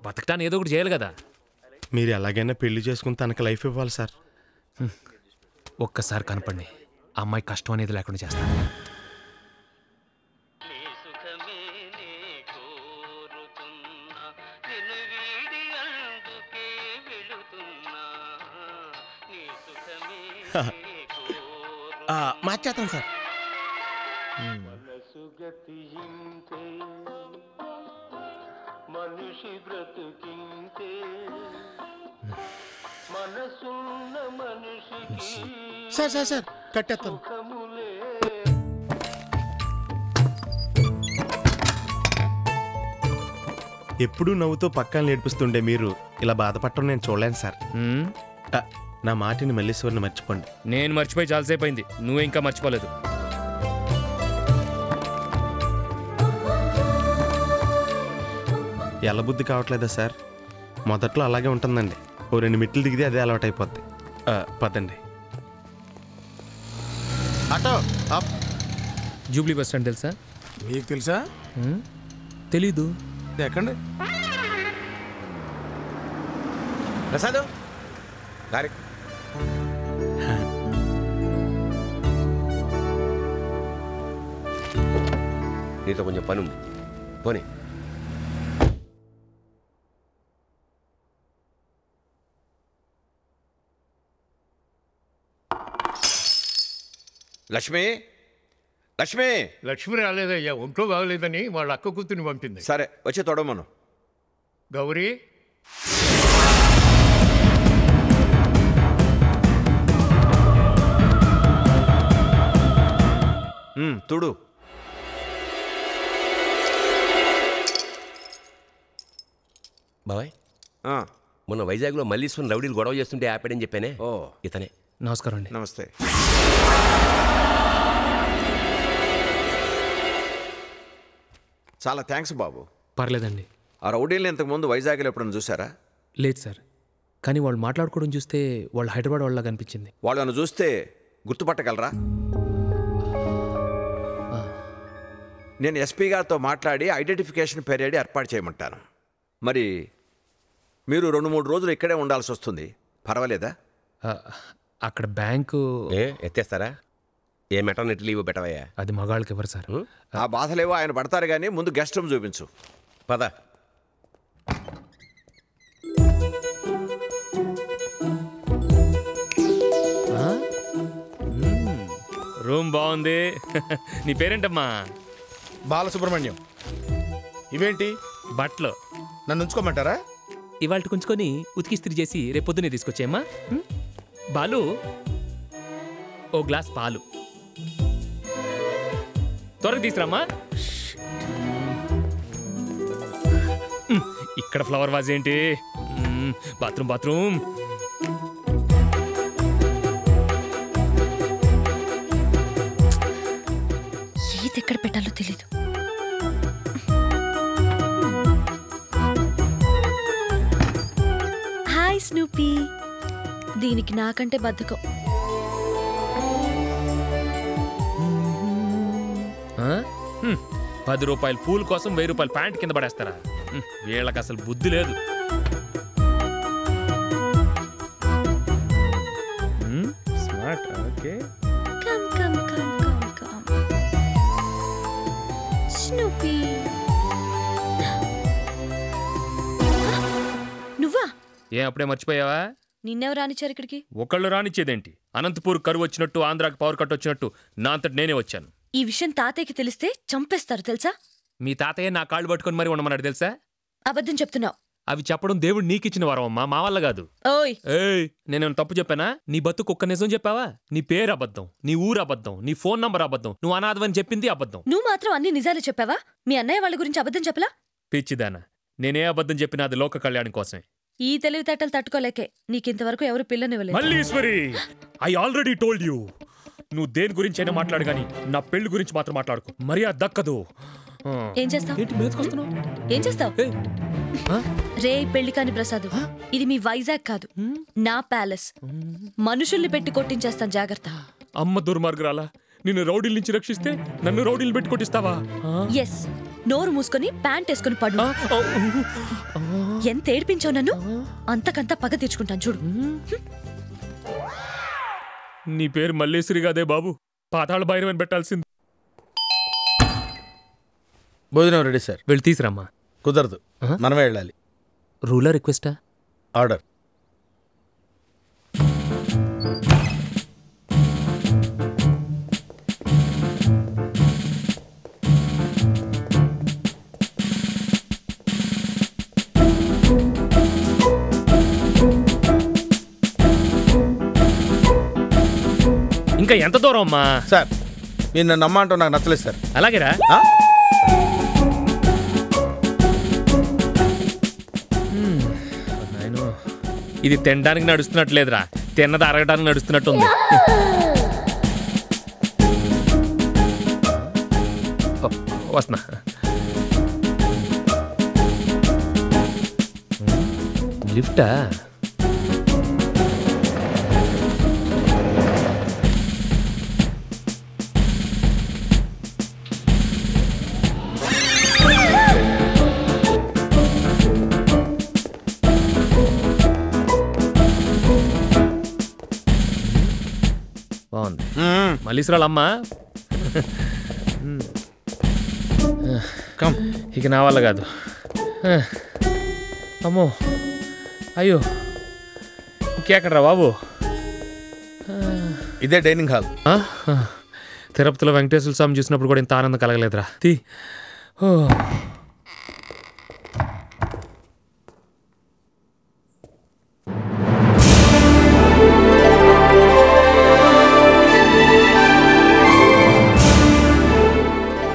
బతకటాన్ని ఏదో ఒకటి చేయాలి కదా. మీరు ఎలాగైనా పెళ్లి చేసుకుని తనకు లైఫ్ ఇవ్వాలి సార్. ఒక్కసారి కనపండి, ఆ అమ్మాయి కష్టం అనేది లేకుండా చేస్తాను. మార్చేస్తాను సార్. సార్ సార్ సార్ కట్టేస్తాను. ఎప్పుడూ నవ్వుతో పక్కన నేర్పిస్తుండే మీరు ఇలా బాధపడటం నేను చూడలేను సార్. నా మాటిని మల్లీశ్వరిని మర్చిపోండి. నేను మర్చిపోయి చాలాసేపు అయింది, నువ్వు ఇంకా మర్చిపోలేదు. ఎల్లబుద్ధి కావట్లేదా సార్? మొదట్లో అలాగే ఉంటుందండి, ఓ 2 మెట్లు దిగితే అదే అలవాటు అయిపోద్ది. పదండి. ఆటో జూబ్లీ బస్ స్టాండ్ తెలుసా? మీకు తెలుసా? తెలీదు. ఎక్కండి. ప్రసాద్, నీతో కొంచెం పని ఉంది, పోనీ. లక్ష్మి, లక్ష్మి. లక్ష్మి రాలేదయ్యా, ఒంట్లో బాగలేదని వాళ్ళ అక్క కూతుర్ని పంపింది. సరే వచ్చి తొడమను. గౌరీ, తుడు. బాబాయ్, మొన్న వైజాగ్లో మల్లీశ్వరం రౌడీలు గొడవ చేస్తుంటే ఆపాడని చెప్పానే, ఇతనే. నమస్కారం అండి. నమస్తే. చాలా థ్యాంక్స్ బాబు. పర్లేదండి. ఆ రౌడీల్ని ఇంతకుముందు వైజాగ్లో ఎప్పుడైనా చూసారా? లేదు సార్, కానీ వాళ్ళు మాట్లాడుకోవడం చూస్తే వాళ్ళు హైదరాబాద్ వాళ్ళ కనిపించింది. వాళ్ళను చూస్తే గుర్తుపట్టగలరా? నేను ఎస్పీ గారితో మాట్లాడి ఐడెంటిఫికేషన్ పీరియడ్ ఏర్పాటు చేయమంటాను. మరి మీరు 2-3 రోజులు ఇక్కడే ఉండాల్సి వస్తుంది, పర్వాలేదా? అక్కడ బ్యాంకు ఎత్తేస్తారా? ఏ మెటర్నిటీ లీవ్ పెట్టవయ్యా? అది మగాళ్ళకి ఎవరు సార్? ఆ బాధలేవో ఆయన పడతారు, కానీ ముందు గెస్ట్ రూమ్ చూపించు. పద. రూమ్ బాగుంది. నీ పేరేంటమ్మా? బాలసుబ్రహ్మణ్యం. ఇవేంటి బట్టలు? నన్ను ఉంచుకోమంటారా? ఇవాళ ఉంచుకొని ఉతికిస్త్రీ చేసి రేపు పొద్దున్నే తీసుకొచ్చేయమ్మా. బాలు, ఓ గ్లాస్ పాలు త్వరగా తీసురామ్మా. ఇక్కడ ఫ్లవర్ వాజ్ ఏంటి? బాత్రూమ్ ఏది ఎక్కడ పెట్టాలో తెలీదు. Hi Snoopy. దీనికి నాకంటే బద్ధకం. ₹10 పూల కోసం ₹1000 ప్యాంట్ కింద పడేస్తారా? వీళ్ళకి అసలు బుద్ధి లేదు. స్మార్ట్. ఓకే. స్నూపీ నువ్వా? అప్పుడే మర్చిపోయావా? నిన్నెవరు రానిచ్చారు ఇక్కడికి? ఒకళ్ళు రానిచ్చేదేంటి? అనంతపూర్ కరువు వచ్చినట్టు, ఆంధ్రాకి పవర్ కట్ వచ్చినట్టు నా అంతటి నేనే వచ్చాను. ఈ విషయం తాతయ్యకి తెలిస్తే చంపేస్తారు తెలుసా? మీ తాతయ్య నా కాళ్ళు పట్టుకొని మరి ఉండమన్నాడు తెలుసా? అబద్ధం చెప్తున్నావు. అవి చెప్పడం దేవుడు నీకిచ్చిన వరం అమ్మా, మా వల్ల కాదు. ఓయ్ నేనేమైనా తప్పు చెప్పానా? నీ బతుకు ఒక్క నిజం చెప్పావా? నీ పేరు అబద్ధం, నీ ఊరు అబద్ధం, నీ ఫోన్ నంబర్ అబద్ధం, నువ్వు అనాథవని చెప్పింది అబద్ధం. నువ్వు మాత్రం అన్ని నిజాలు చెప్పావా? మీ అన్నయ్య వాళ్ళ గురించి అబద్ధం చెప్పలా? పిచ్చిదానా, నేనే అబద్ధం చెప్పినా అది లోక కళ్యాణం కోసమే. ఈ తెలివితేటలు తట్టుకోలేకే నీకింతవరకు ఎవరు పిల్లనివ్వలేదు. Malleswari, I already told you. నువ్వు దేని గురించి అయినా మాట్లాడు గానీ నా పెళ్లి గురించి మాత్రం మాట్లాడుకో. మర్యాద దక్కదు. ఏం చేస్తావు? ఏం చేస్తావు? రే పెళ్లి కాని ప్రసాద్, ఇది మీ వైజాగ్ కాదు, నా ప్యాలెస్. మనుషుల్ని పెట్టి కొట్టించేస్తాను, జాగ్రత్త. అమ్మ దుర్మార్గురాలా, నిన్ను రౌడీల నుంచి రక్షిస్తే నన్ను రౌడీలు పెట్టి కొట్టిస్తావా? ఎస్, నోరు మూసుకొని ప్యాంట్ వేసుకుని పడు. ఎంత ఏడ్పించావు నన్ను, అంతకంతా పగ తీర్చుకుంటాను చూడు. నీ పేరు మల్లేశ్వరి కాదే బాబు, పాతాళ భైరవని పెట్టాల్సింది. భోజనం రెడీ సార్. వెళ్ళి తీసురమ్మా. కుదరదు, మనమే వెళ్ళాలి. రూలా రిక్వెస్టా? ఆర్డర్. ఇంకా ఎంత దూరం అమ్మా? సార్ మీరు నన్ను నమ్మంటూ నాకు నచ్చలేదు సార్. అలాగేరా? ఇది తినడానికి నడుస్తున్నట్లేదురా, తిన్నది అరగడానికి నడుస్తున్నట్టుంది. వస్తున్నా. లిఫ్టా? బాగుంది. మల్లీశ్వరాలమ్మా, ఇక నా వల్ల కాదు. అమ్మో, అయ్యో, ఇంకెక్కడరా బాబు? ఇదే డైనింగ్ హాల్. తిరుపతిలో వెంకటేశ్వర స్వామి చూసినప్పుడు కూడా ఇంత ఆనందం కలగలేదురా.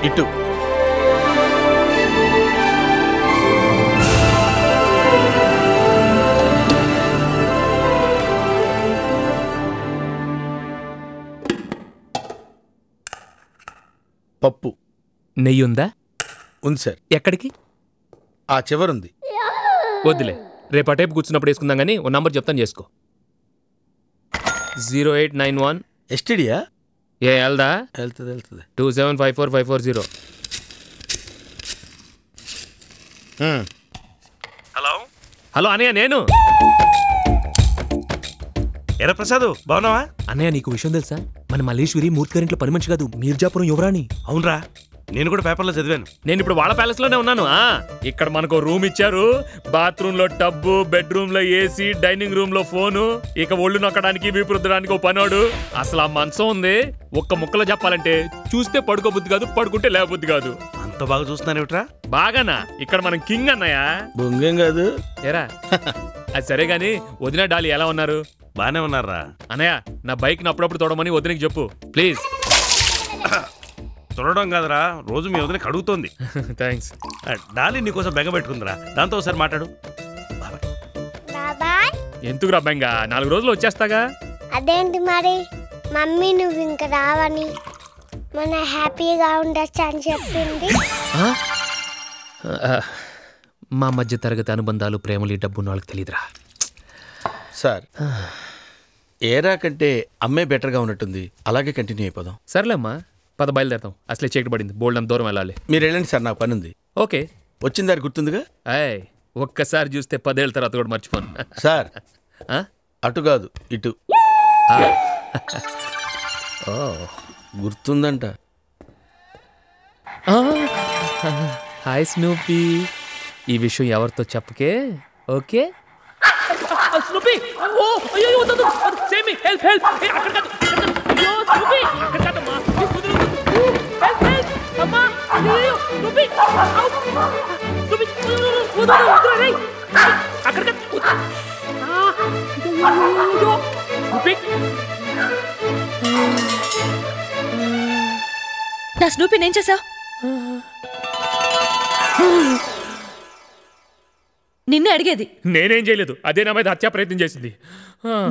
ఇటు పప్పు. నెయ్యి ఉందా? ఉంది సార్. ఎక్కడికి? ఆ చివరుంది. వద్దులే, రేపు అటైపు కూర్చున్నప్పుడు వేసుకుందాం కానీ ఓ నంబర్ చెప్తాను, చేసుకో. 0891 ఎస్టీడియా? వెళ్దా? వెళ్తుంది. 2754 హలో హలో అన్నయ్య, నేను. ఎరా ప్రసాద్, బాగున్నావా? అన్నయ్య, నీకు విషయం తెలుసా? మన మల్లేశ్వరి మూర్తి గారింట్లో పని మనిషి కాదు, మీర్జాపురం యువరాణి. అవునరా, నేను కూడా పేపర్లో చదివాను. నేను ఇప్పుడు వాళ్ళ ప్యాలెస్ లోనే ఉన్నాను. ఇక్కడ మనకు రూమ్ ఇచ్చారు, బాత్రూమ్ లో టబ్బు, బెడ్రూమ్ లో ఏసీ, డైనింగ్ రూమ్ లో ఫోను, ఇక ఒళ్ళు నొక్కడానికి వీపు రుద్దడానికి ఓ పనోడు. అసలు ఆ మంచం ఉంది. ఒక్క ముక్కలో చెప్పాలంటే చూస్తే పడుకోబుద్ధి కాదు, పడుకుంటే లేబుద్ధి కాదు. అంత బాగా చూస్తున్నారేమిట్రా? బాగానా? ఇక్కడ మనం కింగ్ అన్నయ్య. బొంగేం కాదు ఏరా? అది సరే గాని వదిన డాలి ఎలా ఉన్నారు? బానే ఉన్నారా అన్నయ్య? నా బైక్ అప్పుడప్పుడు తోడమని వదినకి చెప్పు ప్లీజ్. చూడడం కాదురా, రోజు మీ వదినకి అడుగుతోంది. థ్యాంక్స్. డాలీ నీకోసం బెంగ పెట్టుకుందిరా, దాంతో ఒకసారి మాట్లాడు. ఎందుకురా బెంగ? 4 రోజులు వచ్చేస్తాగా. అదేంటి మరి మమ్మీ నువ్వు ఇంకా రావని మన హ్యాపీగా ఉండొచ్చు అని చెప్పింది. మా మధ్య తరగతి అనుబంధాలు, ప్రేమలు, ఈ డబ్బు వాళ్ళకి తెలియదురా సార్. ఏరా కంటే అమ్మే బెటర్గా ఉన్నట్టుంది, అలాగే కంటిన్యూ అయిపోదాం. సర్లేమ్మా, పద బయలుదేరతాం. అసలే చీకటి పడింది, బోల్డ్ అంత దూరం వెళ్ళాలి. మీరు వెళ్ళండి సార్, నాకు పని ఉంది. ఓకే. వచ్చిన దారి గుర్తుందిగా? ఒక్కసారి చూస్తే 10 ఏళ్ళ తర్వాత కూడా మర్చిపోను సార్. అటు కాదు ఇటు. గుర్తుందంట. Hi Snoopy. ఈ విషయం ఎవరితో చెప్పకే, ఓకే? స్నూపీ, ఓ అయ్యో వద్దు, సేవ్ మీ, హెల్ప్ హెల్ప్. అక్కడ కాదు, అయ్యో స్నూపీ, అక్కడ కాదమ్మా, హెల్ప్ హెల్ప్ అమ్మా. అయ్యో స్నూపీ, స్నూపీ వద్దు వద్దు రే, అక్కడ కాదు. స్నూపీ, నా స్నూపీ నేను చేసావు? నిన్నే అడిగేది. నేనేం చేయలేదు, అదే నా మీద హత్యా ప్రయత్నం చేసింది.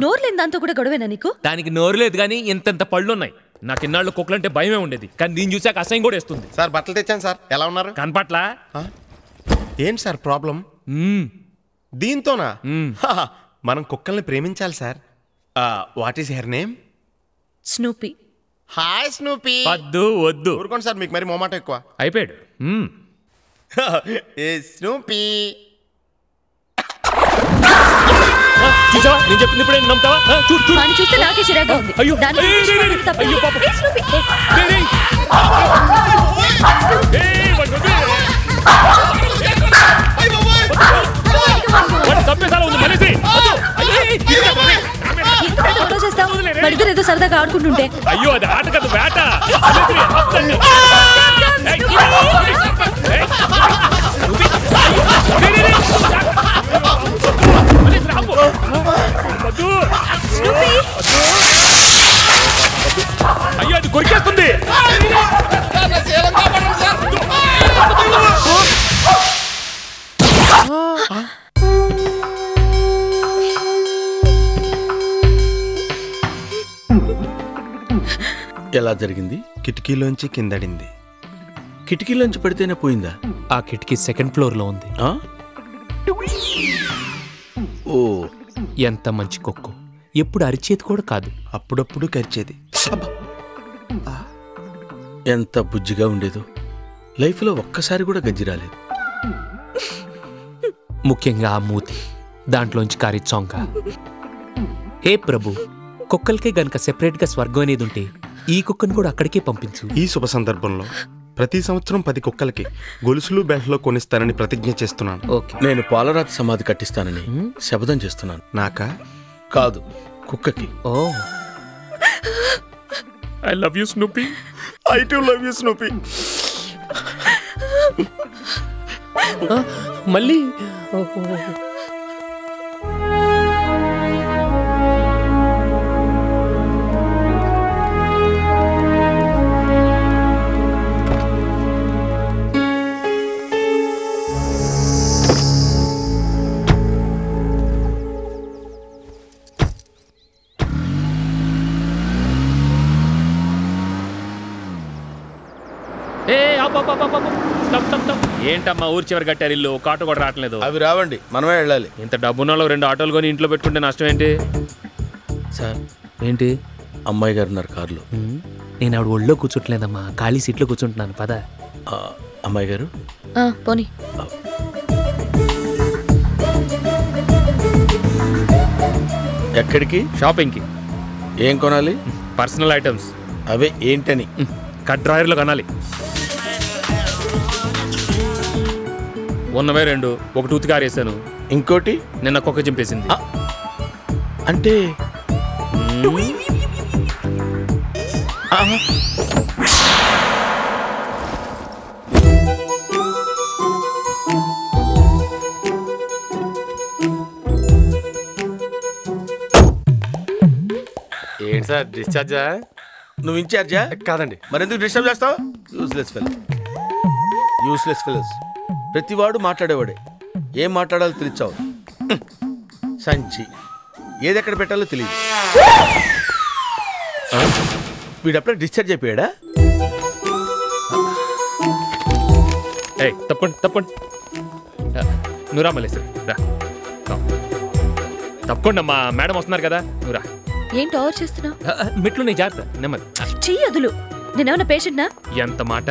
నోరు లేని దాంతో కూడా గొడవేనా నీకు? దానికి నోరు లేదు కానీ ఇంతంత పళ్ళు ఉన్నాయి. నాకు ఇన్నాళ్ళు కుక్కలంటే భయమే ఉండేది, కానీ దీన్ని చూసాక అసహ్యం కూడా వేస్తుంది. సార్ బట్టలు తెచ్చాను సార్, ఎలా ఉన్నారు? కనపట్లా? ఏంటి సార్ ప్రాబ్లం? దీంతోనా? మనం కుక్కల్ని ప్రేమించాలి sir. What is her name? Snoopy. Hi Snoopy. వద్దు వద్దు, ఊరుకోండి సార్, మీకు మరి మొమాట ఎక్కువ. అయిపోయాడు. ఏ స్నూపీ, చూసావా నేను చెప్పింది ఇప్పుడే నమ్ముతావా? వాడిని చూస్తే నాకే చిరాగ్గా ఉంది. అయ్యో దాని గురించి వాడికి తప్ప- అయ్యో పాపం. ఏ స్నూపీ, ఎందుకు గొడవ చేస్తావు? వాడిద్దరు ఏదో సరదాగా ఆడుకుంటుంటే. అయ్యో అది ఆట కదా, వేట. అయ్యో అది కొరికేస్తుంది. ఎలా జరిగింది? కిటికీలోంచి కిందడింది. కిటికీలోంచి పడితేనే పోయిందా? ఆ కిటికీ 2nd ఫ్లోర్ లో ఉంది. ఓ, ఎంత మంచి కుక్కు. ఎప్పుడు అరిచేది కూడా కాదు, అప్పుడప్పుడు కరిచేది. ఎంత బుజ్జిగా ఉండేదో. లైఫ్లో ఒక్కసారి కూడా గజ్జి రాలేదు. ముఖ్యంగా ఆ మూతి, దాంట్లోంచి కారి చొంక. హే ప్రభు, కుక్కలకే గనక సెపరేట్ గా స్వర్గం అనేది ఉంటే ఈ కుక్కను కూడా అక్కడికే పంపించు. ఈ శుభ సందర్భంలో ప్రతి సంవత్సరం 10 కుక్కలకి గొలుసులు బెల్ట్లో కొనిస్తానని ప్రతిజ్ఞ చేస్తున్నాను. నేను పాలరాతి సమాధి కట్టిస్తానని శపథం చేస్తున్నాను. నాకా? కాదు, కుక్కకి. ఓ, I love you Snoopy. I too love you Snoopy. మళ్ళీ ఏంటమ్మా ఊరి చివరి కట్టారు ఇల్లు, ఒక ఆటో కూడా రావట్లేదు. అవి రావండి, మనమే వెళ్ళాలి. ఇంత డబ్బున్నలో 2 ఆటోలు కొని ఇంట్లో పెట్టుకుంటే నష్టం ఏంటి? సార్ ఏంటి? అమ్మాయి గారు ఉన్నారు కారులో. నేను ఆవిడ ఒళ్ళో కూర్చుంటలేదమ్మా, ఖాళీ సీట్లో కూర్చుంటున్నాను. పద. అమ్మాయి గారు పోనీ. ఎక్కడికి? షాపింగ్కి. ఏం కొనాలి? Personal items. అవే ఏంటని? కట్ డ్రాయర్లో కొనాలి. ఉన్నవే 2, ఒకటి ఉతికి ఆరేసాను, ఇంకోటి నిన్న కుక్క చింపేసింది. అంటే ఏంటి సార్ డిశ్చార్జా? నువ్వు ఇన్ఛార్జా? కాదండి. మరెందుకు డిస్టర్బ్ చేస్తావు? Useless fellows. ప్రతివాడు మాట్లాడేవాడే, ఏం మాట్లాడాలో తెలిచావు. సంచి ఏది ఎక్కడ పెట్టాలో తెలియదు. వీడప్పుడే డిశ్చార్జ్ అయిపోయాడా? తప్పండి నువ్వు రా మళ్ళీ రా, తప్పకుండా మా మేడం వస్తున్నారు కదా, నువ్వు రా. ఏంటి ఓవర్ చేస్తున్నావు? మెట్లు నీ జాగ్రత్త, నెమ్మది. చెయ్యదులు, నేనేమన్నా పేషెంట్నా? ఎంత మాట.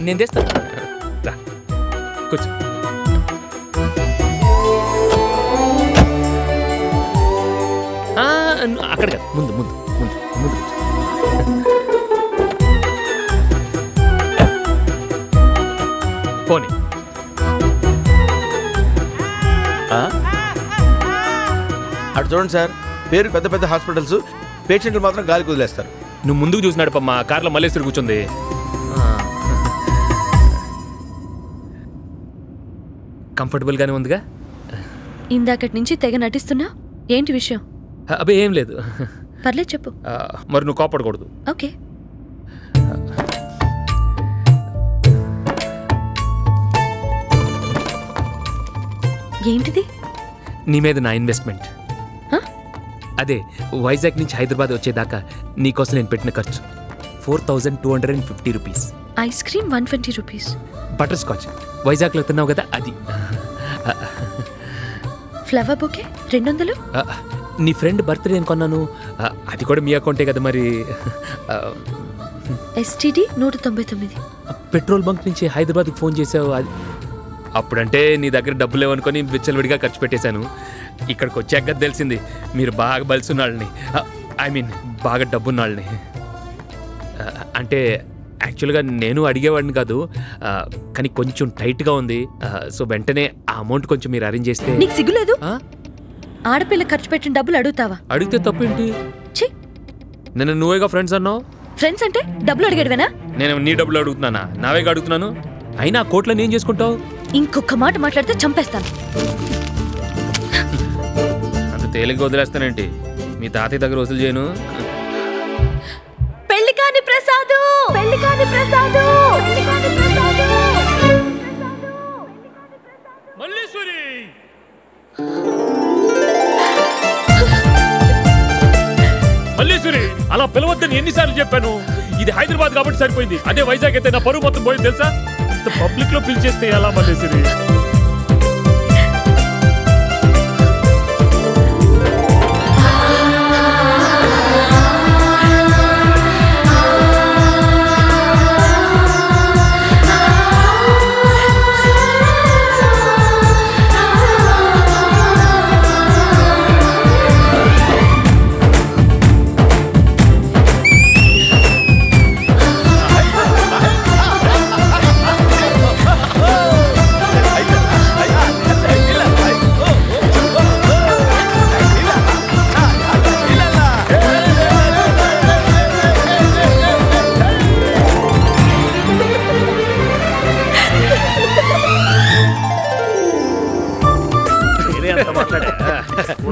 నేను తెస్తాను, రా కూర్చో. అక్కడ కాదు, ముందు ముందు ముందు ముందు పోనీ. అటు చూడండి సార్, పేరు పెద్ద పెద్ద హాస్పిటల్స్, పేషెంట్లు మాత్రం గాలికి వదిలేస్తారు. నువ్వు ముందుకు చూసినాడు మా కార్లో మల్లేశ్వరి కూర్చుంది. కంఫర్టబుల్ గానే ఉందిగా? ఇందాకటి నుంచి తెగ నటిస్తున్నా, ఏంటి విషయం? అబ్బే ఏం లేదు. పర్లేదు చెప్పు. మరి నువ్వు కోపడకూడదు. ఓకే. ఏంటిది? నీ మీద నా ఇన్వెస్ట్మెంట్. అదే వైజాగ్ నుంచి హైదరాబాద్ వచ్చేదాకా నీకోసం నేను పెట్టిన ఖర్చు 4250 rupees. Ice cream 120 rupees. Butter scotch వైజాగ్లో తిన్నావు కదా, అది. Flower bouquet 200. నీ ఫ్రెండ్ బర్త్డే అని కొన్నాను, అది కూడా మీ అకౌంటే కదా మరి. ఎస్టీడీ 199. పెట్రోల్ బంక్ నుంచి హైదరాబాద్కి ఫోన్ చేసావు, అది అప్పుడంటే నీ దగ్గర డబ్బులు లేవనుకొని విచ్చలవిడిగా ఖర్చు పెట్టేశాను. ఇక్కడికి వచ్చాక తెలిసింది మీరు బాగా బలిసున్నాళ్ళని, ఐ మీన్ బాగా డబ్బున్నాళ్ళని. అంటే యాక్చువల్గా నేను అడిగేవాడిని కాదు, కానీ కొంచెం టైట్గా ఉంది. సో వెంటనే ఆ అమౌంట్ కొంచెం మీరు అరేంజ్ చేస్తే. నీకు సిగ్గులేదు? ఆడపిల్ల ఖర్చు పెట్టిన డబ్బులు అడుగుతావా? అడిగితే తప్పేంటి? నేను నువ్వేగా ఫ్రెండ్స్ అన్నావు. ఫ్రెండ్స్ అంటే డబ్బులు అడిగాడువేనా? నేను నీ డబ్బులు అడుగుతున్నానా? నావేగా అడుగుతున్నాను. అయినా కోట్లని ఏం చేసుకుంటావు? ఇంకొక మాట మాట్లాడితే చంపేస్తాను. అంత తేలిగ్గా వదిలేస్తానేంటి? మీ తాతయ్య దగ్గర వసూలు చేయను. పెళ్లి కాని ప్రసాదు, పెళ్లి కాని ప్రసాదు, పెళ్లి కాని ప్రసాదు. మల్లేశ్వరి మల్లేశ్వరి అలా పిలవద్దని ఎన్నిసార్లు చెప్పాను? ఇది హైదరాబాద్ కాబట్టి సరిపోయింది. అదే వైజాగ్ అయితే నా పరువు మొత్తం పోయింది తెలుసా? పబ్లిక్ లో పిలిచేస్తే ఎలా మల్లేశ్వరి?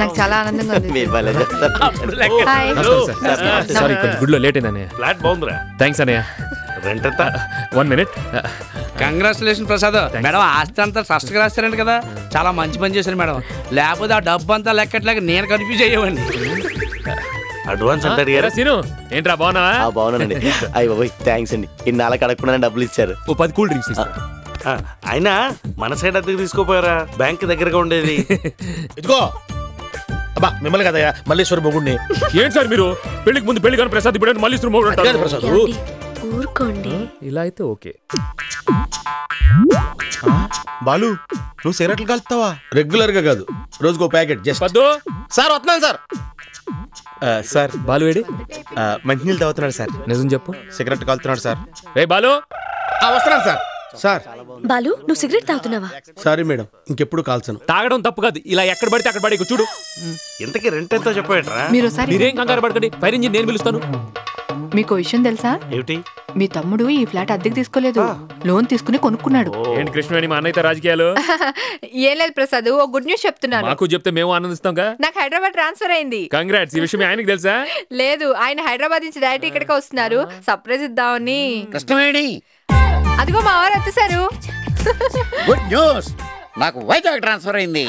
నాకు చాలా ఆనందంగా ఉంది. సారీ కొంచెం గుడ్లో లేట్ అయిందన్నయ్య. ఫ్లాట్ బాగుందిరా. థ్యాంక్స్ అన్నయ్య. రెంట్ ఎంత? 1 మినిట్. కంగ్రాచులేషన్ ప్రసాద్. మేడం ఆస్తి అంతా ట్రస్ట్కి రాస్తారండి కదా, చాలా మంచి పని చేశారు మేడం. లేకపోతే ఆ డబ్బు అంతా లెక్కట్లేక నేను కన్ఫ్యూజ్ అయ్యేవాడిని. అడ్వాన్స్ అంటే సీను ఏంట్రా బాగున్నావా? బాగున్నానండి. అయ్యి బాబోయ్ థ్యాంక్స్ అండి. ఇన్నాళ్ళకి అడగకుండా డబ్బులు ఇచ్చారు. ఓ 10 కూల్ డ్రింక్స్ ఇస్తా. అయినా మన సైడ్ అద్దెకు తీసుకోపోయారా? బ్యాంక్ దగ్గరగా ఉండేది. ఇదిగో అబ్బా మిమ్మల్ని కదయ్యా, మల్లేశ్వరి మొగుడిని. ఏంటి సార్ మీరు పెళ్లికి ముందు పెళ్లి కానీ ప్రసాద్ ఇప్పుడు మల్లేశ్వరి మొగుడు అంటారు? ప్రసాద్ ఊరుకోండి. ఇలా అయితే ఓకే. బాలు నువ్వు సిగరెట్లు కలుపుతావా? రెగ్యులర్ గా కాదు, రోజుకో ప్యాకెట్. జస్ట్ సార్ వస్తున్నాను సార్. సార్ బాలు వేడి మంచినీళ్ళు తాగుతున్నాడు సార్. నిజం చెప్పు. సిగరెట్ కలుపుతున్నాడు సార్. రే బాలు వస్తున్నాను సార్. సార్ బాలు నువ్వు సిగరెట్ తాగుతున్నావా? సారీ మేడం, ఇంకెప్పుడు కాల్చను. తాగడం తప్పు కాదు, ఇలా ఎక్కడ పడితే అక్కడ పడి చూడు. ఇంతకీ రెంట్ ఎంతో చెప్పేట్రా? మీరేం కంగారు పడకండి, ఫైర్ ఇంజిన్ నేను పిలుస్తాను. మీకు విషయం తెలుసా? ఏమిటి? మీ తమ్ముడు ఈ ఫ్లాట్ అద్దెకి తీసుకోలేదు, లోన్ తీసుకుని కొనుక్కున్నాడు. ఏంటి కృష్ణవేణి, మా అన్నయ్య రాజకీయాలు? ఏం లేదు ప్రసాద్, ఓ గుడ్ న్యూస్ చెప్తున్నాను. మాకు చెప్తే మేము ఆనందిస్తాంగా. నాకు హైదరాబాద్ ట్రాన్స్ఫర్ అయింది. కంగ్రాట్స్. ఈ విషయం ఆయనకి తెలుసా? లేదు, ఆయన హైదరాబాద్ నుంచి డైరెక్ట్ ఇక్కడికి వస్తున్నారు, సర్ప్రైజ్ ఇద్దామని. కృష్ణవేణి, అదిగో మా వారు వచ్చేసారు. గుడ్ న్యూస్, నాకు వైజాగ్ ట్రాన్స్ఫర్ అయింది.